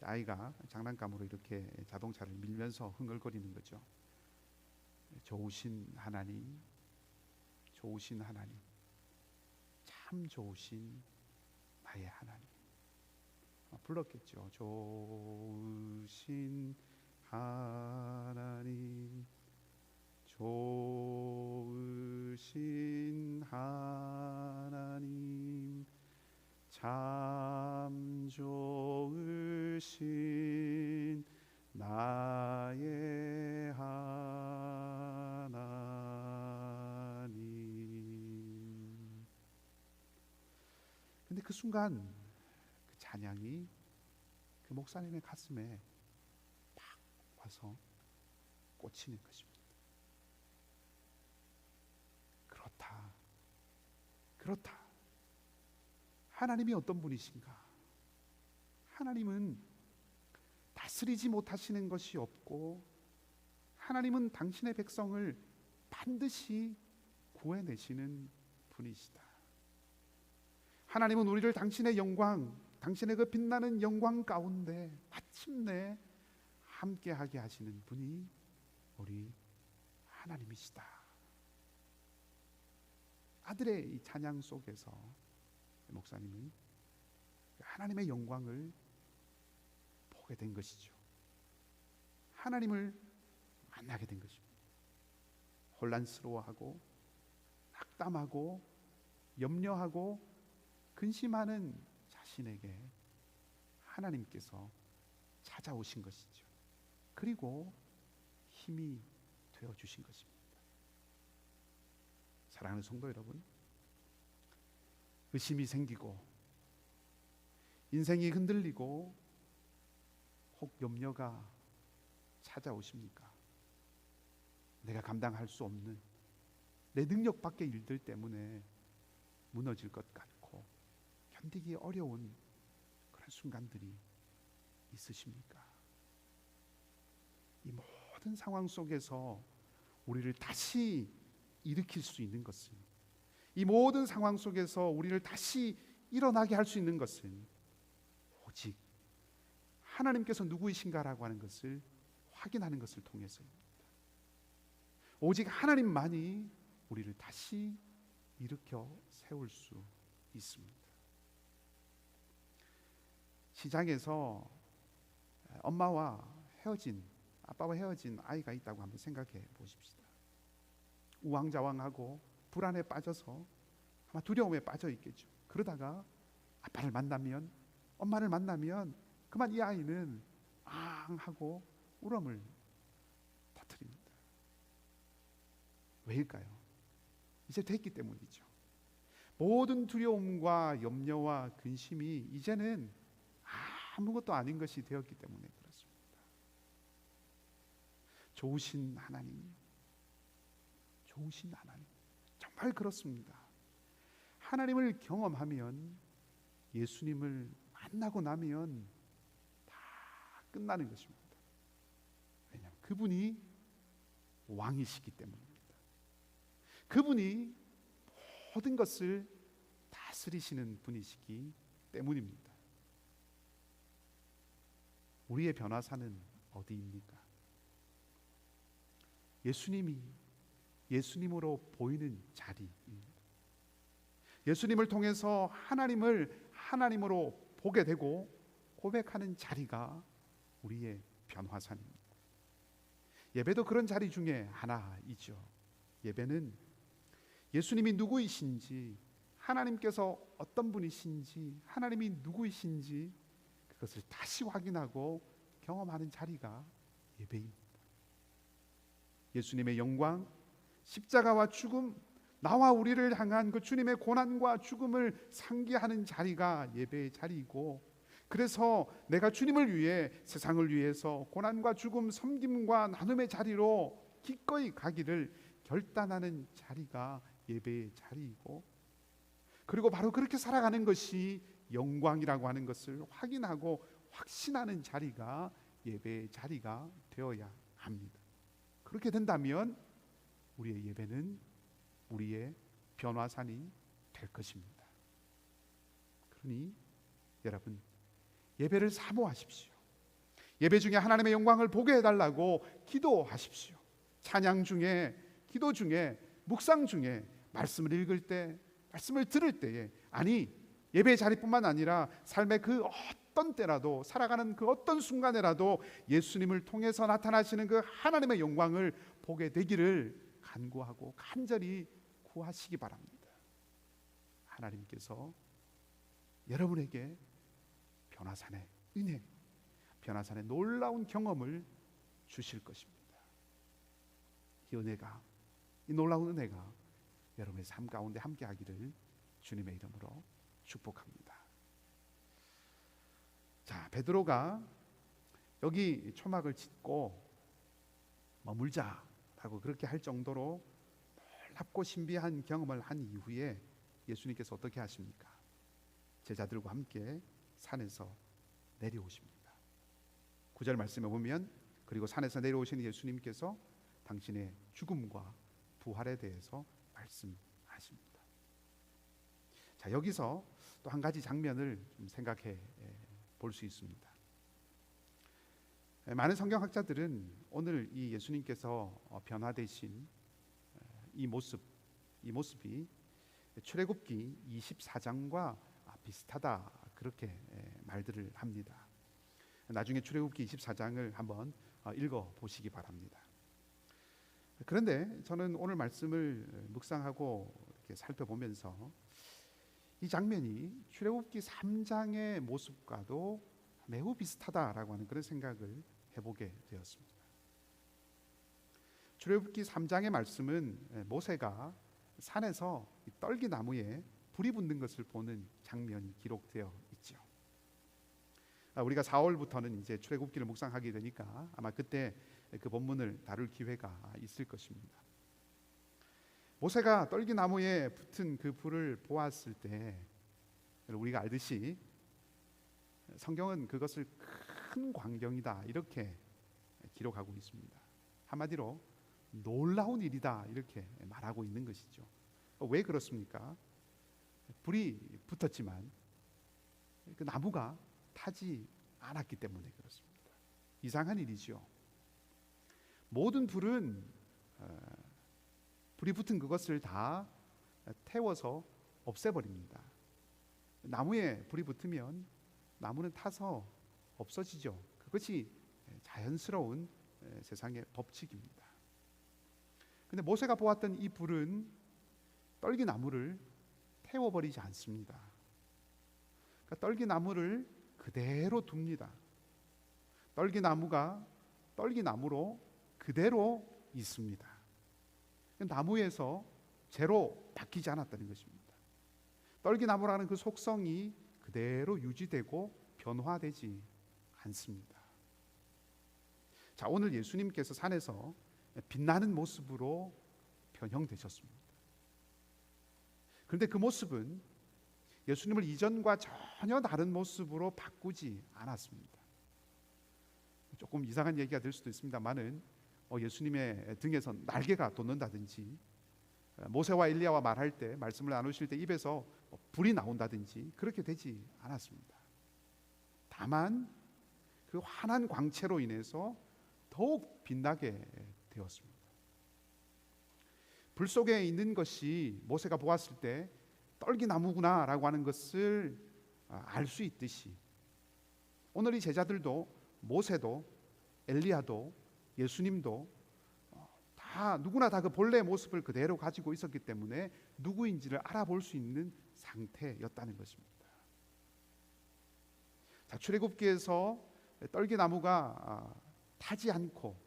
C: 아이가 장난감으로 이렇게 자동차를 밀면서 흥얼거리는 거죠. 좋으신 하나님, 좋으신 하나님, 참 좋으신 나의 하나님. 불렀겠죠. 좋으신 하나님, 좋으신 하나님, 참 좋으신 나의 하나님. 근데 그 순간 그 찬양이 그 목사님의 가슴에 팍 와서 꽂히는 것입니다. 그렇다. 하나님이 어떤 분이신가? 하나님은 다스리지 못하시는 것이 없고 하나님은 당신의 백성을 반드시 구해내시는 분이시다. 하나님은 우리를 당신의 영광, 당신의 그 빛나는 영광 가운데 마침내 함께하게 하시는 분이 우리 하나님이시다. 아들의 이 찬양 속에서 목사님은 하나님의 영광을 보게 된 것이죠. 하나님을 만나게 된 것입니다. 혼란스러워하고 낙담하고 염려하고 근심하는 자신에게 하나님께서 찾아오신 것이죠. 그리고 힘이 되어 주신 것입니다. 사랑하는 성도 여러분, 의심이 생기고 인생이 흔들리고 혹 염려가 찾아오십니까? 내가 감당할 수 없는 내 능력 밖의 일들 때문에 무너질 것 같고 견디기 어려운 그런 순간들이 있으십니까? 이 모든 상황 속에서 우리를 다시 일으킬 수 있는 것은, 이 모든 상황 속에서 우리를 다시 일어나게 할 수 있는 것은 오직 하나님께서 누구이신가라고 하는 것을 확인하는 것을 통해서입니다. 오직 하나님만이 우리를 다시 일으켜 세울 수 있습니다. 시장에서 엄마와 아빠와 헤어진 아이가 있다고 한번 생각해 보십시다. 우왕좌왕하고 불안에 빠져서 아마 두려움에 빠져 있겠죠. 그러다가 아빠를 만나면, 엄마를 만나면 그만 이 아이는 앙 하고 울음을 터뜨립니다. 왜일까요? 이제 됐기 때문이죠. 모든 두려움과 염려와 근심이 이제는 아무것도 아닌 것이 되었기 때문에 그렇습니다. 좋으신 하나님, 좋으신 하나님, 정말 그렇습니다. 하나님을 경험하면, 예수님을 만나고 나면 다 끝나는 것입니다. 왜냐하면 그분이 왕이시기 때문입니다. 그분이 모든 것을 다스리시는 분이시기 때문입니다. 우리의 변화사는 어디입니까? 예수님이 예수님으로 보이는 자리입니다. 예수님을 통해서 하나님을 하나님으로 보게 되고 고백하는 자리가 우리의 변화산입니다. 예배도 그런 자리 중에 하나이죠. 예배는 예수님이 누구이신지, 하나님께서 어떤 분이신지, 하나님이 누구이신지 그것을 다시 확인하고 경험하는 자리가 예배입니다. 예수님의 영광, 십자가와 죽음, 나와 우리를 향한 그 주님의 고난과 죽음을 상기하는 자리가 예배의 자리이고, 그래서 내가 주님을 위해, 세상을 위해서 고난과 죽음, 섬김과 나눔의 자리로 기꺼이 가기를 결단하는 자리가 예배의 자리이고, 그리고 바로 그렇게 살아가는 것이 영광이라고 하는 것을 확인하고 확신하는 자리가 예배의 자리가 되어야 합니다. 그렇게 된다면 우리의 예배는 우리의 변화산이 될 것입니다. 그러니 여러분, 예배를 사모하십시오. 예배 중에 하나님의 영광을 보게 해달라고 기도하십시오. 찬양 중에, 기도 중에, 묵상 중에, 말씀을 읽을 때, 말씀을 들을 때에, 아니 예배의 자리뿐만 아니라 삶의 그 어떤 때라도, 살아가는 그 어떤 순간에라도 예수님을 통해서 나타나시는 그 하나님의 영광을 보게 되기를 간구하고 간절히 구하시기 바랍니다. 하나님께서 여러분에게 변화산의 은혜, 변화산의 놀라운 경험을 주실 것입니다. 이 은혜가, 이 놀라운 은혜가 여러분의 삶 가운데 함께하기를 주님의 이름으로 축복합니다. 자, 베드로가 여기 초막을 짓고 머물자라고 그렇게 할 정도로 놀랍고 신비한 경험을 한 이후에 예수님께서 어떻게 하십니까? 제자들과 함께 산에서 내려오십니다. 9절 말씀에 보면, 그리고 산에서 내려오신 예수님께서 당신의 죽음과 부활에 대해서 말씀하십니다. 자, 여기서 또 한 가지 장면을 좀 생각해 볼 수 있습니다. 많은 성경학자들은 오늘 이 예수님께서 변화되신 이 모습이 출애굽기 24장과 비슷하다, 그렇게 말들을 합니다. 나중에 출애굽기 24장을 한번 읽어 보시기 바랍니다. 그런데 저는 오늘 말씀을 묵상하고 이렇게 살펴보면서 이 장면이 출애굽기 3장의 모습과도 매우 비슷하다라고 하는 그런 생각을 해보게 되었습니다. 출애굽기 3장의 말씀은 모세가 산에서 떨기나무에 불이 붙는 것을 보는 장면이 기록되어 있죠. 우리가 4월부터는 이제 출애굽기를 묵상하게 되니까 아마 그때 그 본문을 다룰 기회가 있을 것입니다. 모세가 떨기나무에 붙은 그 불을 보았을 때, 우리가 알듯이 성경은 그것을 큰 광경이다 이렇게 기록하고 있습니다. 한마디로 놀라운 일이다 이렇게 말하고 있는 것이죠. 왜 그렇습니까? 불이 붙었지만 그 나무가 타지 않았기 때문에 그렇습니다. 이상한 일이죠. 모든 불은 불이 붙은 그것을 다 태워서 없애버립니다. 나무에 불이 붙으면 나무는 타서 없어지죠. 그것이 자연스러운 세상의 법칙입니다. 근데 모세가 보았던 이 불은 떨기나무를 태워버리지 않습니다. 그러니까 떨기나무를 그대로 둡니다. 떨기나무가 떨기나무로 그대로 있습니다. 나무에서 재로 바뀌지 않았다는 것입니다. 떨기나무라는 그 속성이 그대로 유지되고 변화되지 않습니다. 자, 오늘 예수님께서 산에서 빛나는 모습으로 변형되셨습니다. 그런데 그 모습은 예수님을 이전과 전혀 다른 모습으로 바꾸지 않았습니다. 조금 이상한 얘기가 될 수도 있습니다만은 예수님의 등에서 날개가 돋는다든지, 모세와 엘리야와 말할 때, 말씀을 나누실 때 입에서 불이 나온다든지 그렇게 되지 않았습니다. 다만 그 환한 광채로 인해서 더욱 빛나게 되었습니다. 불 속에 있는 것이 모세가 보았을 때 떨기나무구나 라고 하는 것을 알 수 있듯이, 오늘 이 제자들도, 모세도, 엘리야도, 예수님도 다 누구나 다 그 본래의 모습을 그대로 가지고 있었기 때문에 누구인지를 알아볼 수 있는 상태였다는 것입니다. 자, 출애굽기에서 떨기나무가 타지 않고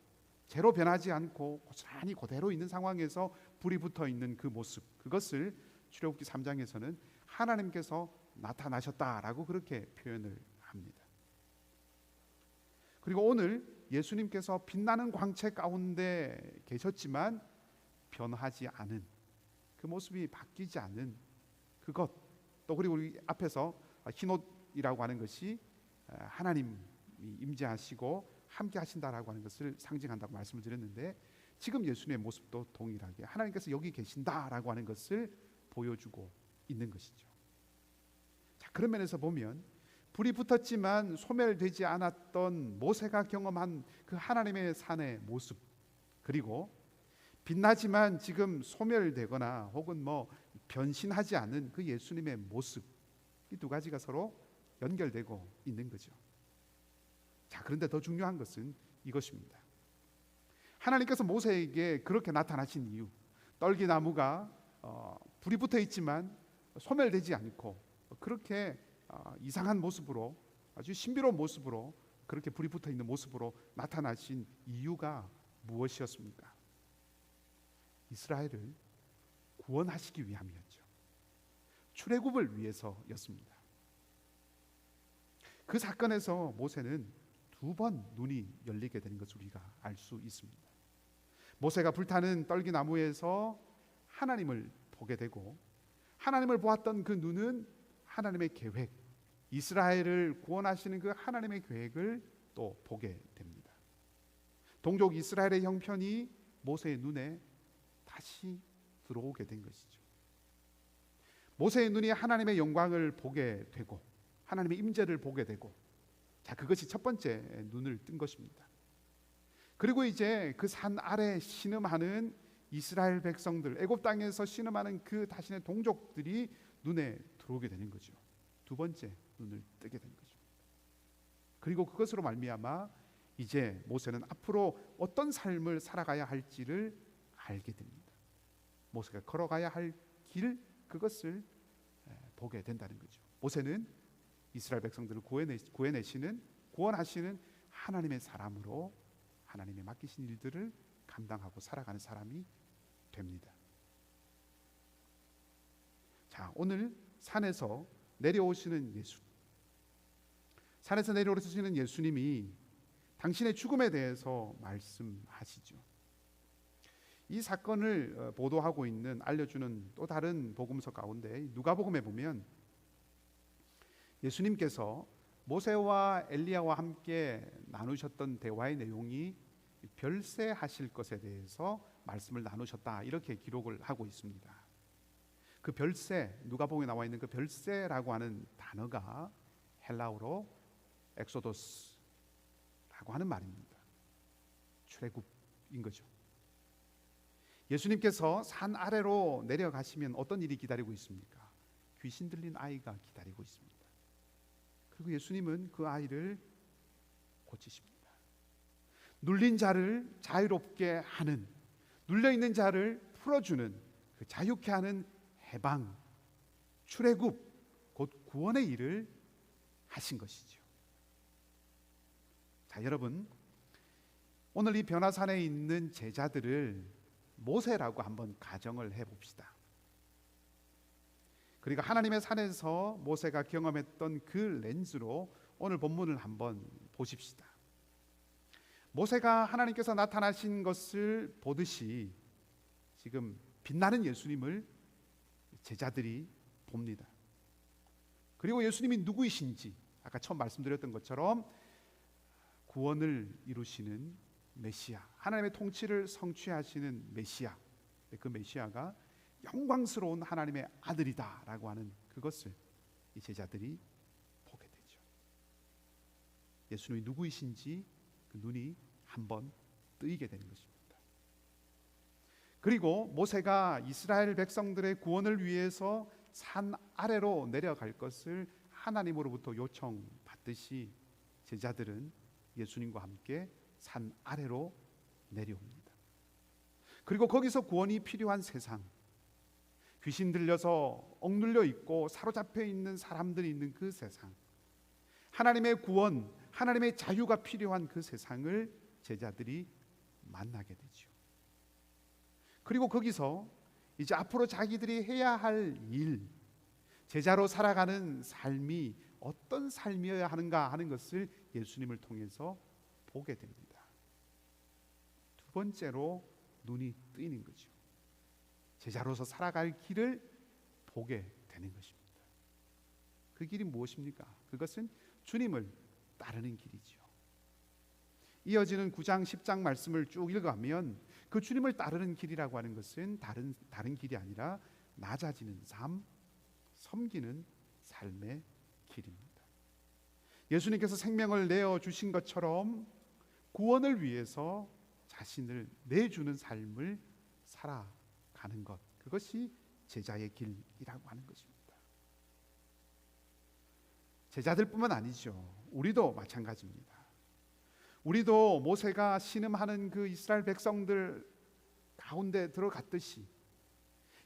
C: 재로 변하지 않고 고스란히 그대로 있는 상황에서 불이 붙어 있는 그 모습, 그것을 출애굽기 3장에서는 하나님께서 나타나셨다라고 그렇게 표현을 합니다. 그리고 오늘 예수님께서 빛나는 광채 가운데 계셨지만 변하지 않은 그 모습이 바뀌지 않은 그것, 또 그리고 우리 앞에서 흰옷이라고 하는 것이 하나님이 임재하시고 함께 하신다라고 하는 것을 상징한다고 말씀을 드렸는데, 지금 예수님의 모습도 동일하게 하나님께서 여기 계신다라고 하는 것을 보여주고 있는 것이죠. 자, 그런 면에서 보면 불이 붙었지만 소멸되지 않았던 모세가 경험한 그 하나님의 산의 모습, 그리고 빛나지만 지금 소멸되거나 혹은 변신하지 않은 그 예수님의 모습, 이 두 가지가 서로 연결되고 있는 거죠. 자, 그런데 더 중요한 것은 이것입니다. 하나님께서 모세에게 그렇게 나타나신 이유, 떨기나무가 불이 붙어 있지만 소멸되지 않고 그렇게 이상한 모습으로, 아주 신비로운 모습으로, 그렇게 불이 붙어 있는 모습으로 나타나신 이유가 무엇이었습니까? 이스라엘을 구원하시기 위함이었죠. 출애굽을 위해서였습니다. 그 사건에서 모세는 두 번 눈이 열리게 되는 것을 우리가 알 수 있습니다. 모세가 불타는 떨기나무에서 하나님을 보게 되고, 하나님을 보았던 그 눈은 하나님의 계획, 이스라엘을 구원하시는 그 하나님의 계획을 또 보게 됩니다. 동족 이스라엘의 형편이 모세의 눈에 다시 들어오게 된 것이죠. 모세의 눈이 하나님의 영광을 보게 되고 하나님의 임재를 보게 되고, 자, 그것이 첫 번째 눈을 뜬 것입니다. 그리고 이제 그 산 아래 신음하는 이스라엘 백성들, 애굽 땅에서 신음하는 그 자신의 동족들이 눈에 들어오게 되는 거죠. 두 번째 눈을 뜨게 된 거죠. 그리고 그것으로 말미암아 이제 모세는 앞으로 어떤 삶을 살아가야 할지를 알게 됩니다. 모세가 걸어가야 할 길, 그것을 보게 된다는 거죠. 모세는 이스라엘 백성들을 구원하시는 하나님의 사람으로 하나님의 맡기신 일들을 감당하고 살아가는 사람이 됩니다. 자, 오늘 산에서 내려오시는 예수, 산에서 내려오시는 예수님이 당신의 죽음에 대해서 말씀하시죠. 이 사건을 보도하고 있는, 알려주는 또 다른 복음서 가운데 누가복음에 보면 예수님께서 모세와 엘리야와 함께 나누셨던 대화의 내용이 별세하실 것에 대해서 말씀을 나누셨다, 이렇게 기록을 하고 있습니다. 그 별세, 누가복음에 나와 있는 그 별세라고 하는 단어가 헬라어로 엑소도스라고 하는 말입니다. 출애굽인 거죠. 예수님께서 산 아래로 내려가시면 어떤 일이 기다리고 있습니까? 귀신 들린 아이가 기다리고 있습니다. 그리고 예수님은 그 아이를 고치십니다. 눌린 자를 자유롭게 하는, 눌려있는 자를 풀어주는, 그 자유케 하는 해방, 출애굽, 곧 구원의 일을 하신 것이죠. 자, 여러분, 오늘 이 변화산에 있는 제자들을 모세라고 한번 가정을 해봅시다. 그러니까 하나님의 산에서 모세가 경험했던 그 렌즈로 오늘 본문을 한번 보십시다. 모세가 하나님께서 나타나신 것을 보듯이 지금 빛나는 예수님을 제자들이 봅니다. 그리고 예수님이 누구이신지 아까 처음 말씀드렸던 것처럼 구원을 이루시는 메시아, 하나님의 통치를 성취하시는 메시아, 그 메시아가 영광스러운 하나님의 아들이다라고 하는 그것을 이 제자들이 보게 되죠. 예수님이 누구이신지 그 눈이 한번 뜨이게 되는 것입니다. 그리고 모세가 이스라엘 백성들의 구원을 위해서 산 아래로 내려갈 것을 하나님으로부터 요청받듯이 제자들은 예수님과 함께 산 아래로 내려옵니다. 그리고 거기서 구원이 필요한 세상, 귀신 들려서 억눌려 있고 사로잡혀 있는 사람들이 있는 그 세상, 하나님의 구원, 하나님의 자유가 필요한 그 세상을 제자들이 만나게 되죠. 그리고 거기서 이제 앞으로 자기들이 해야 할 일, 제자로 살아가는 삶이 어떤 삶이어야 하는가 하는 것을 예수님을 통해서 보게 됩니다. 두 번째로 눈이 뜨이는 거죠. 제자로서 살아갈 길을 보게 되는 것입니다. 그 길이 무엇입니까? 그것은 주님을 따르는 길이죠. 이어지는 9장 10장 말씀을 쭉 읽어가면 그 주님을 따르는 길이라고 하는 것은 다른 길이 아니라 낮아지는 삶, 섬기는 삶의 길입니다. 예수님께서 생명을 내어 주신 것처럼 구원을 위해서 자신을 내주는 삶을 살아가는 것, 그것이 제자의 길이라고 하는 것입니다. 제자들뿐만 아니죠. 우리도 마찬가지입니다. 우리도 모세가 신음하는 그 이스라엘 백성들 가운데 들어갔듯이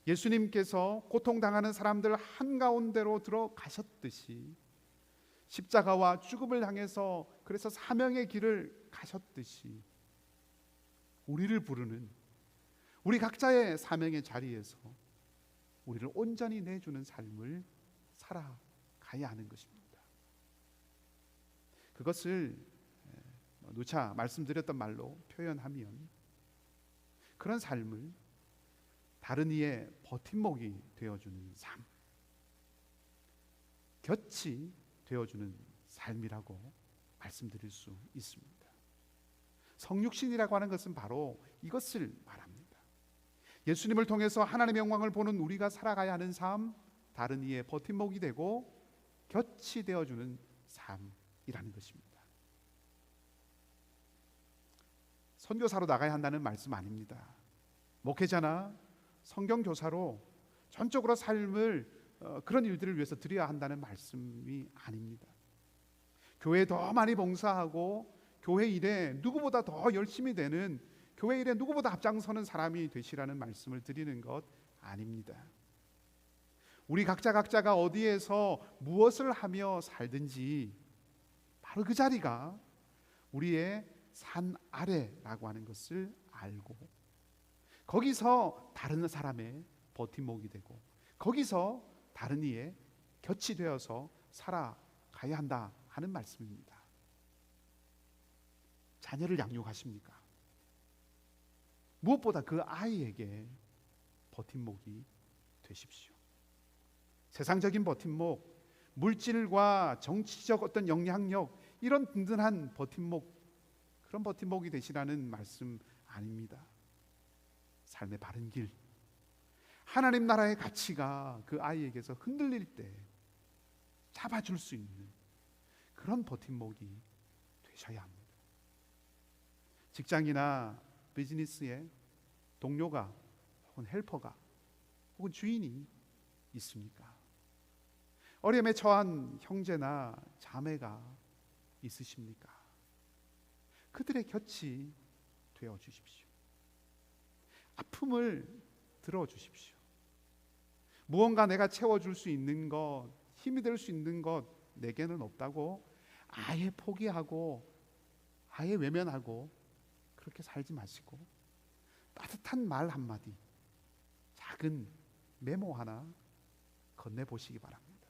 C: 예수님께서 고통당하는 사람들 한가운데로 들어가셨듯이 십자가와 죽음을 향해서 그래서 사명의 길을 가셨듯이 우리를 부르는 우리 각자의 사명의 자리에서 우리를 온전히 내주는 삶을 살아가야 하는 것입니다. 그것을 누차 말씀드렸던 말로 표현하면 그런 삶을 다른 이의 버팀목이 되어주는 삶, 곁이 되어주는 삶이라고 말씀드릴 수 있습니다. 성육신이라고 하는 것은 바로 이것을 말합니다. 예수님을 통해서 하나님의 영광을 보는 우리가 살아가야 하는 삶, 다른 이의 버팀목이 되고 곁이 되어주는 삶이라는 것입니다. 선교사로 나가야 한다는 말씀 아닙니다. 목회자나 성경교사로 전적으로 삶을 그런 일들을 위해서 드려야 한다는 말씀이 아닙니다. 교회에 더 많이 봉사하고 교회 일에 누구보다 더 열심히 되는, 교회 일에 누구보다 앞장서는 사람이 되시라는 말씀을 드리는 것 아닙니다. 우리 각자가 어디에서 무엇을 하며 살든지 바로 그 자리가 우리의 산 아래라고 하는 것을 알고 거기서 다른 사람의 버팀목이 되고 거기서 다른 이의 곁이 되어서 살아가야 한다 하는 말씀입니다. 자녀를 양육하십니까? 무엇보다 그 아이에게 버팀목이 되십시오. 세상적인 버팀목, 물질과 정치적 어떤 영향력, 이런 든든한 버팀목, 그런 버팀목이 되시라는 말씀 아닙니다. 삶의 바른 길, 하나님 나라의 가치가 그 아이에게서 흔들릴 때 잡아줄 수 있는 그런 버팀목이 되셔야 합니다. 직장이나 비즈니스에 동료가 혹은 헬퍼가 혹은 주인이 있습니까? 어려움에 처한 형제나 자매가 있으십니까? 그들의 곁이 되어 주십시오. 아픔을 들어주십시오. 무언가 내가 채워줄 수 있는 것, 힘이 될 수 있는 것 내게는 없다고 아예 포기하고 아예 외면하고 그렇게 살지 마시고 따뜻한 말 한마디, 작은 메모 하나 건네보시기 바랍니다.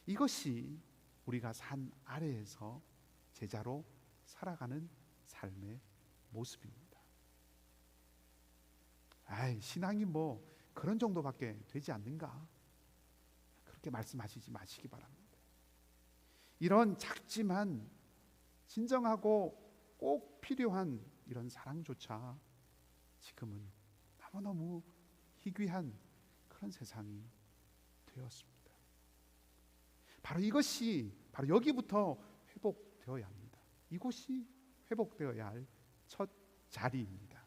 C: 이것이 우리가 산 아래에서 제자로 살아가는 삶의 모습입니다. 신앙이 뭐 그런 정도밖에 되지 않는가? 그렇게 말씀하시지 마시기 바랍니다. 이런 작지만 진정하고 꼭 필요한 이런 사랑조차 지금은 너무너무 희귀한 그런 세상이 되었습니다. 바로 이것이 바로 여기부터 회복되어야 합니다. 이곳이 회복되어야 할 첫 자리입니다.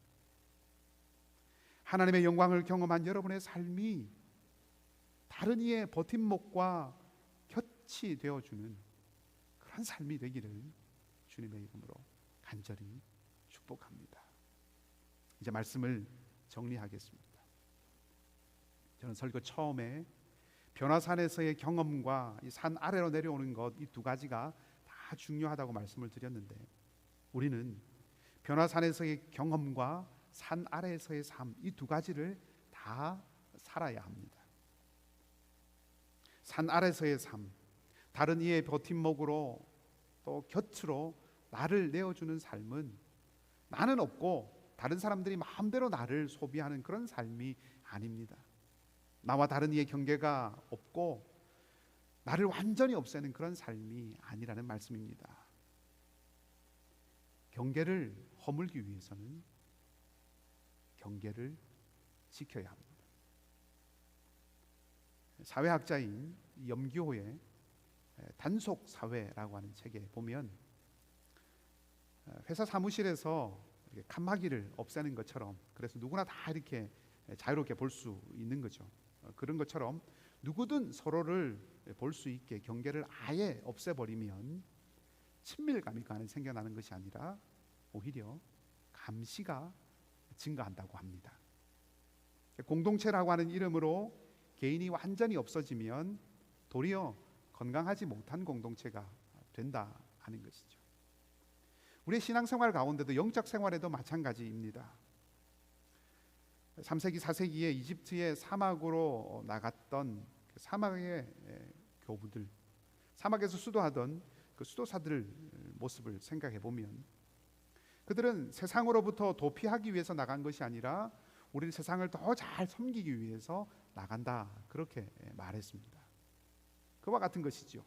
C: 하나님의 영광을 경험한 여러분의 삶이 다른 이의 버팀목과 곁이 되어주는 그런 삶이 되기를 주님의 이름으로 간절히 축복합니다. 이제 말씀을 정리하겠습니다. 저는 설교 처음에 변화산에서의 경험과 이 산 아래로 내려오는 것, 이 두 가지가 다 중요하다고 말씀을 드렸는데, 우리는 변화산에서의 경험과 산 아래에서의 삶, 이 두 가지를 다 살아야 합니다. 산 아래서의 삶, 다른 이의 버팀목으로 또 곁으로 나를 내어주는 삶은 나는 없고 다른 사람들이 마음대로 나를 소비하는 그런 삶이 아닙니다. 나와 다른 이의 경계가 없고 나를 완전히 없애는 그런 삶이 아니라는 말씀입니다. 경계를 허물기 위해서는 경계를 지켜야 합니다. 사회학자인 염기호의 단속 사회라고 하는 책에 보면 회사 사무실에서 칸막이를 없애는 것처럼, 그래서 누구나 다 이렇게 자유롭게 볼 수 있는 거죠. 그런 것처럼 누구든 서로를 볼 수 있게 경계를 아예 없애버리면 친밀감이 그 안에 생겨나는 것이 아니라 오히려 감시가 증가한다고 합니다. 공동체라고 하는 이름으로 개인이 완전히 없어지면 도리어 건강하지 못한 공동체가 된다 하는 것이죠. 우리의 신앙생활 가운데도 영적 생활에도 마찬가지입니다. 3세기 4세기에 이집트의 사막으로 나갔던 사막의 교부들, 사막에서 수도하던 그 수도사들 모습을 생각해 보면 그들은 세상으로부터 도피하기 위해서 나간 것이 아니라 우리 세상을 더 잘 섬기기 위해서 나간다, 그렇게 말했습니다. 그와 같은 것이죠.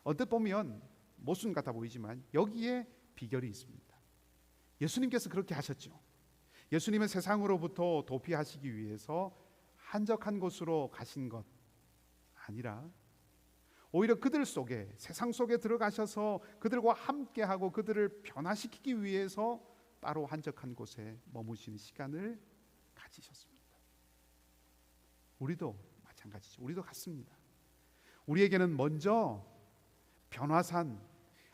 C: 언뜻 보면 모순 같아 보이지만 여기에 비결이 있습니다. 예수님께서 그렇게 하셨죠. 예수님은 세상으로부터 도피하시기 위해서 한적한 곳으로 가신 것 아니라 오히려 그들 속에, 세상 속에 들어가셔서 그들과 함께하고 그들을 변화시키기 위해서 따로 한적한 곳에 머무시는 시간을 가지셨습니다. 우리도 마찬가지죠. 우리도 같습니다. 우리에게는 먼저 변화산,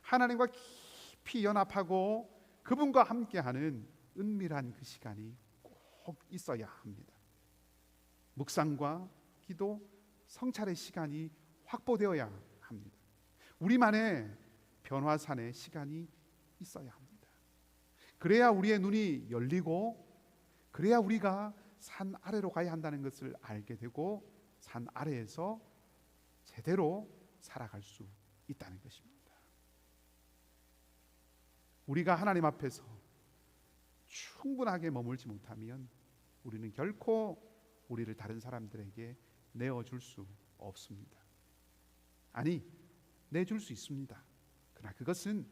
C: 하나님과 깊이 연합하고 그분과 함께하는 은밀한 그 시간이 꼭 있어야 합니다. 묵상과 기도, 성찰의 시간이 확보되어야 합니다. 우리만의 변화산의 시간이 있어야 합니다. 그래야 우리의 눈이 열리고, 그래야 우리가 산 아래로 가야 한다는 것을 알게 되고 산 아래에서 제대로 살아갈 수 있다는 것입니다. 우리가 하나님 앞에서 충분하게 머물지 못하면 우리는 결코 우리를 다른 사람들에게 내어줄 수 없습니다. 아니, 내줄 수 있습니다. 그러나 그것은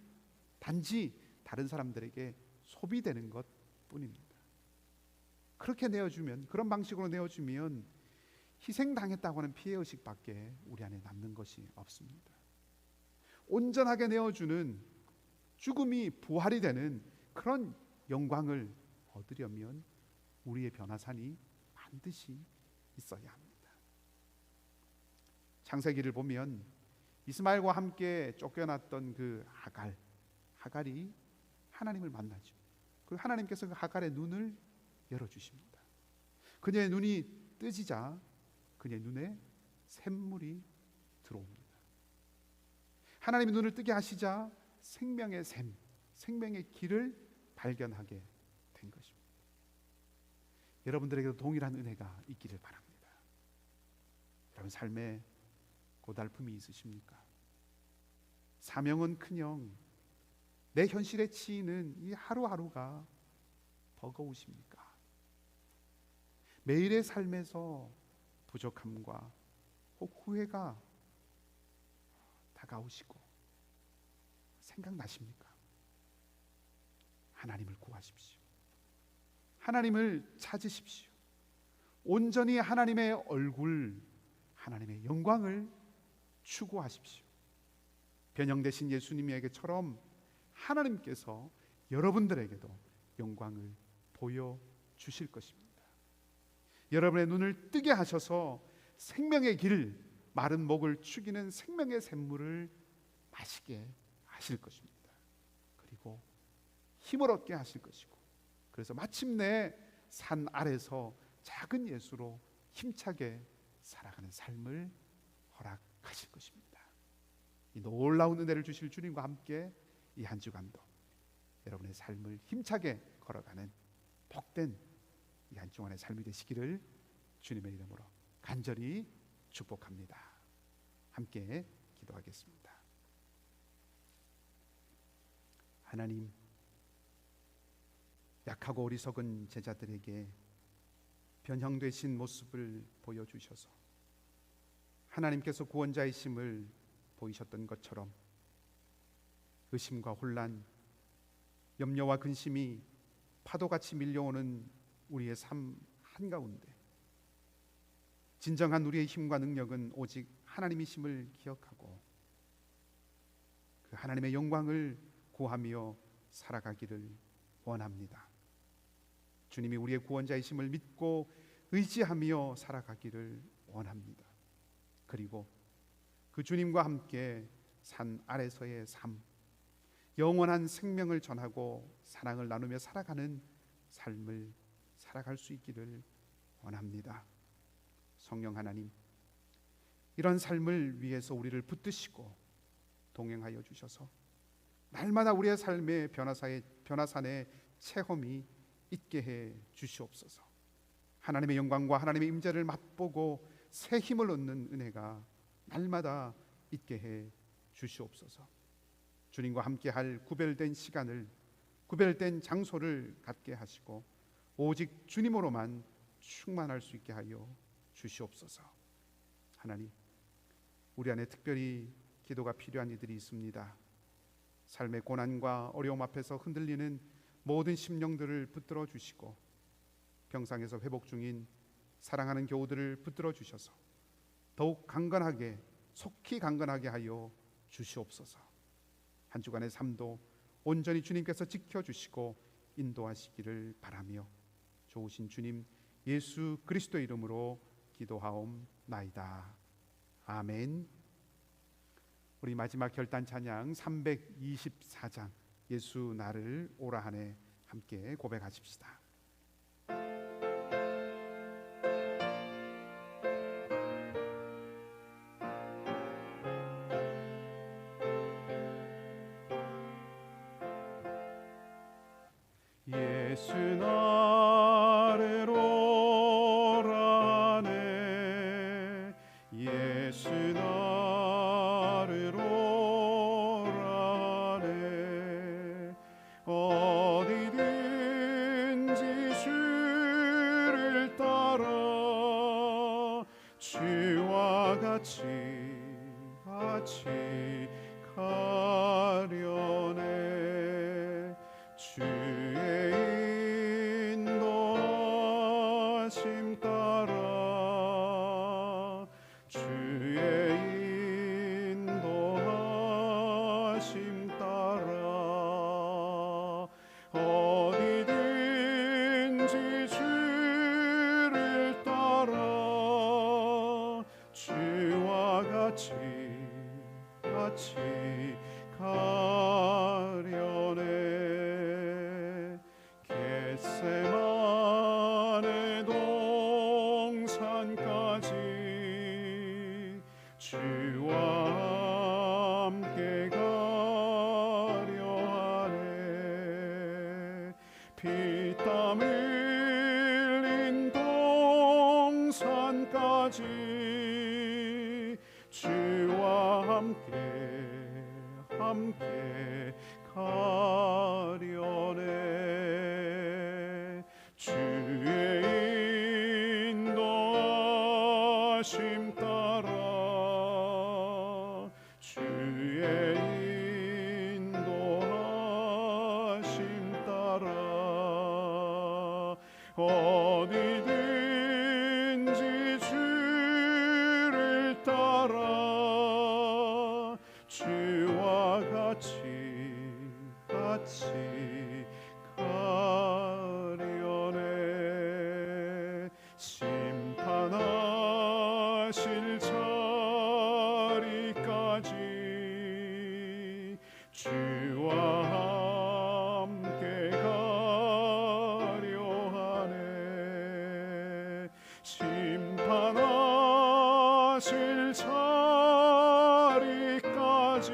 C: 단지 다른 사람들에게 소비되는 것 뿐입니다. 그렇게 내어주면, 그런 방식으로 내어주면 희생당했다고 하는 피해의식밖에 우리 안에 남는 것이 없습니다. 온전하게 내어주는, 죽음이 부활이 되는 그런 영광을 얻으려면 우리의 변화산이 반드시 있어야 합니다. 창세기를 보면 이스마엘과 함께 쫓겨났던 그 하갈이 하나님을 만나죠. 그리고 하나님께서 그 하갈의 눈을 열어주십니다. 그녀의 눈이 뜨지자 그녀의 눈에 샘물이 들어옵니다. 하나님이 눈을 뜨게 하시자 생명의 샘, 생명의 길을 발견하게 된 것입니다. 여러분들에게도 동일한 은혜가 있기를 바랍니다. 여러분 삶에 고달픔이 있으십니까? 사명은 커녕 내 현실에 치이는 이 하루하루가 버거우십니까? 매일의 삶에서 부족함과 혹 후회가 다가오시고 생각나십니까? 하나님을 구하십시오. 하나님을 찾으십시오. 온전히 하나님의 얼굴, 하나님의 영광을 추구하십시오. 변형되신 예수님에게처럼 하나님께서 여러분들에게도 영광을 보여주실 것입니다. 여러분의 눈을 뜨게 하셔서 생명의 길, 마른 목을 축이는 생명의 샘물을 마시게 하실 것입니다. 그리고 힘을 얻게 하실 것이고, 그래서 마침내 산 아래서 작은 예수로 힘차게 살아가는 삶을 허락하실 것입니다. 이 놀라운 은혜를 주실 주님과 함께 이 한 주간도 여러분의 삶을 힘차게 걸어가는 복된 이 한 주간의 삶이 되시기를 주님의 이름으로 간절히 축복합니다. 함께 기도하겠습니다. 하나님, 약하고 어리석은 제자들에게 변형되신 모습을 보여주셔서 하나님께서 구원자이심을 보이셨던 것처럼 의심과 혼란, 염려와 근심이 파도같이 밀려오는 우리의 삶 한가운데 진정한 우리의 힘과 능력은 오직 하나님이심을 기억하고 그 하나님의 영광을 구하며 살아가기를 원합니다. 주님이 우리의 구원자이심을 믿고 의지하며 살아가기를 원합니다. 그리고 그 주님과 함께 산 아래서의 삶, 영원한 생명을 전하고 사랑을 나누며 살아가는 삶을 살아갈 수 있기를 원합니다. 성령 하나님, 이런 삶을 위해서 우리를 붙드시고 동행하여 주셔서 날마다 우리의 삶의 변화산의 체험이 있게 해 주시옵소서. 하나님의 영광과 하나님의 임재를 맛보고 새 힘을 얻는 은혜가 날마다 있게 해 주시옵소서. 주님과 함께할 구별된 시간을, 구별된 장소를 갖게 하시고 오직 주님으로만 충만할 수 있게 하여 주시옵소서. 하나님, 우리 안에 특별히 기도가 필요한 이들이 있습니다. 삶의 고난과 어려움 앞에서 흔들리는 모든 심령들을 붙들어 주시고 병상에서 회복 중인 사랑하는 교우들을 붙들어 주셔서 더욱 강건하게, 속히 강건하게 하여 주시옵소서. 한 주간의 삶도 온전히 주님께서 지켜주시고 인도하시기를 바라며 좋으신 주님 예수 그리스도의 이름으로 기도하옵나이다. 아멘. 우리 마지막 결단 찬양 324장 예수 나를 오라 하네 함께 고백하십시다.
A: 예수 나를 오라네 예수 나를 오라네 어디든지 주를 따라 주와 같이 가려네 주의 인도하심 따라 주의 인도하심 따라 어디든지 주를 따라 주와 같이 가려네 겟세마네 동산까지 주와 함께 가려하네 피땀 흘린 동산까지 함께 가려네. 주의 인도하심 따라 주의 인도하심 따라 어디든지 주를 따라 주와 같이 가려네. 심판하실 자리까지 주와 함께 가려하네. 심판하실 자리까지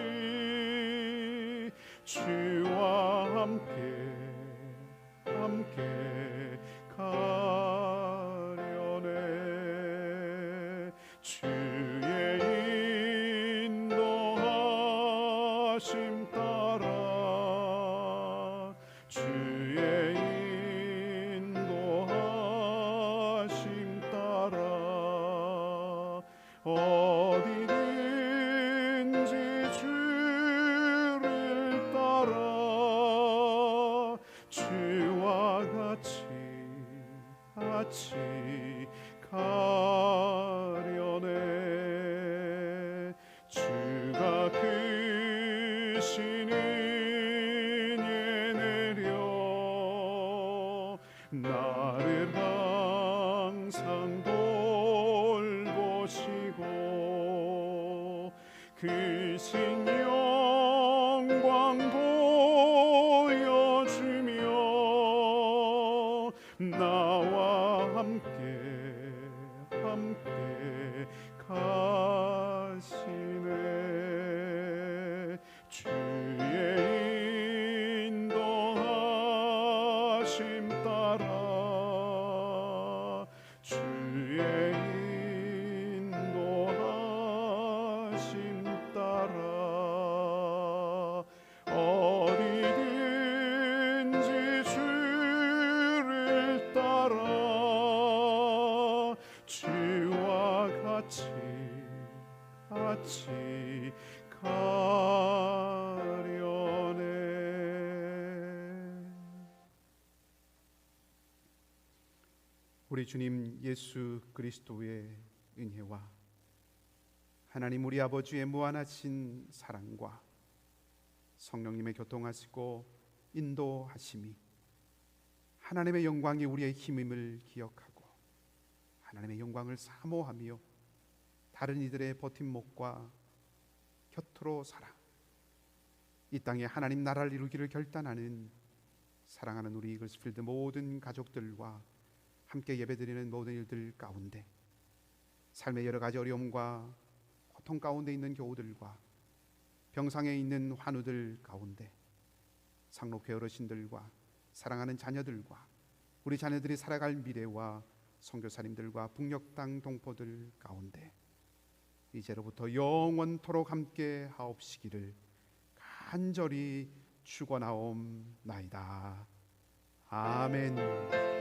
A: 주와 함께 가려네. 주의 인도하심 따라 주의 인도하심 따라 어디든지 주를 따라 주와 같이 가려네. 주가 그 신은에 내려 나를 항상 돌보시고 그 신 영광 보여주며 나와 함께 가시네. 주의 인도하심 따라 주의 인도하심 따라 어디든지 주를 따라 주와 같이 가려네.
C: 우리 주님 예수 그리스도의 은혜와 하나님 우리 아버지의 무한하신 사랑과 성령님의 교통하시고 인도하심이 하나님의 영광이 우리의 힘임을 기억하고 하나님의 영광을 사모하며 다른 이들의 버팀목과 곁으로 살아 이 땅에 하나님 나라를 이루기를 결단하는 사랑하는 우리 이글스필드 모든 가족들과 함께 예배드리는 모든 일들 가운데 삶의 여러 가지 어려움과 고통 가운데 있는 교우들과 병상에 있는 환우들 가운데 상록회 어르신들과 사랑하는 자녀들과 우리 자녀들이 살아갈 미래와 선교사님들과 북녘땅 동포들 가운데 이제로부터 영원토록 함께 하옵시기를 간절히 축원하옵나이다. 아멘.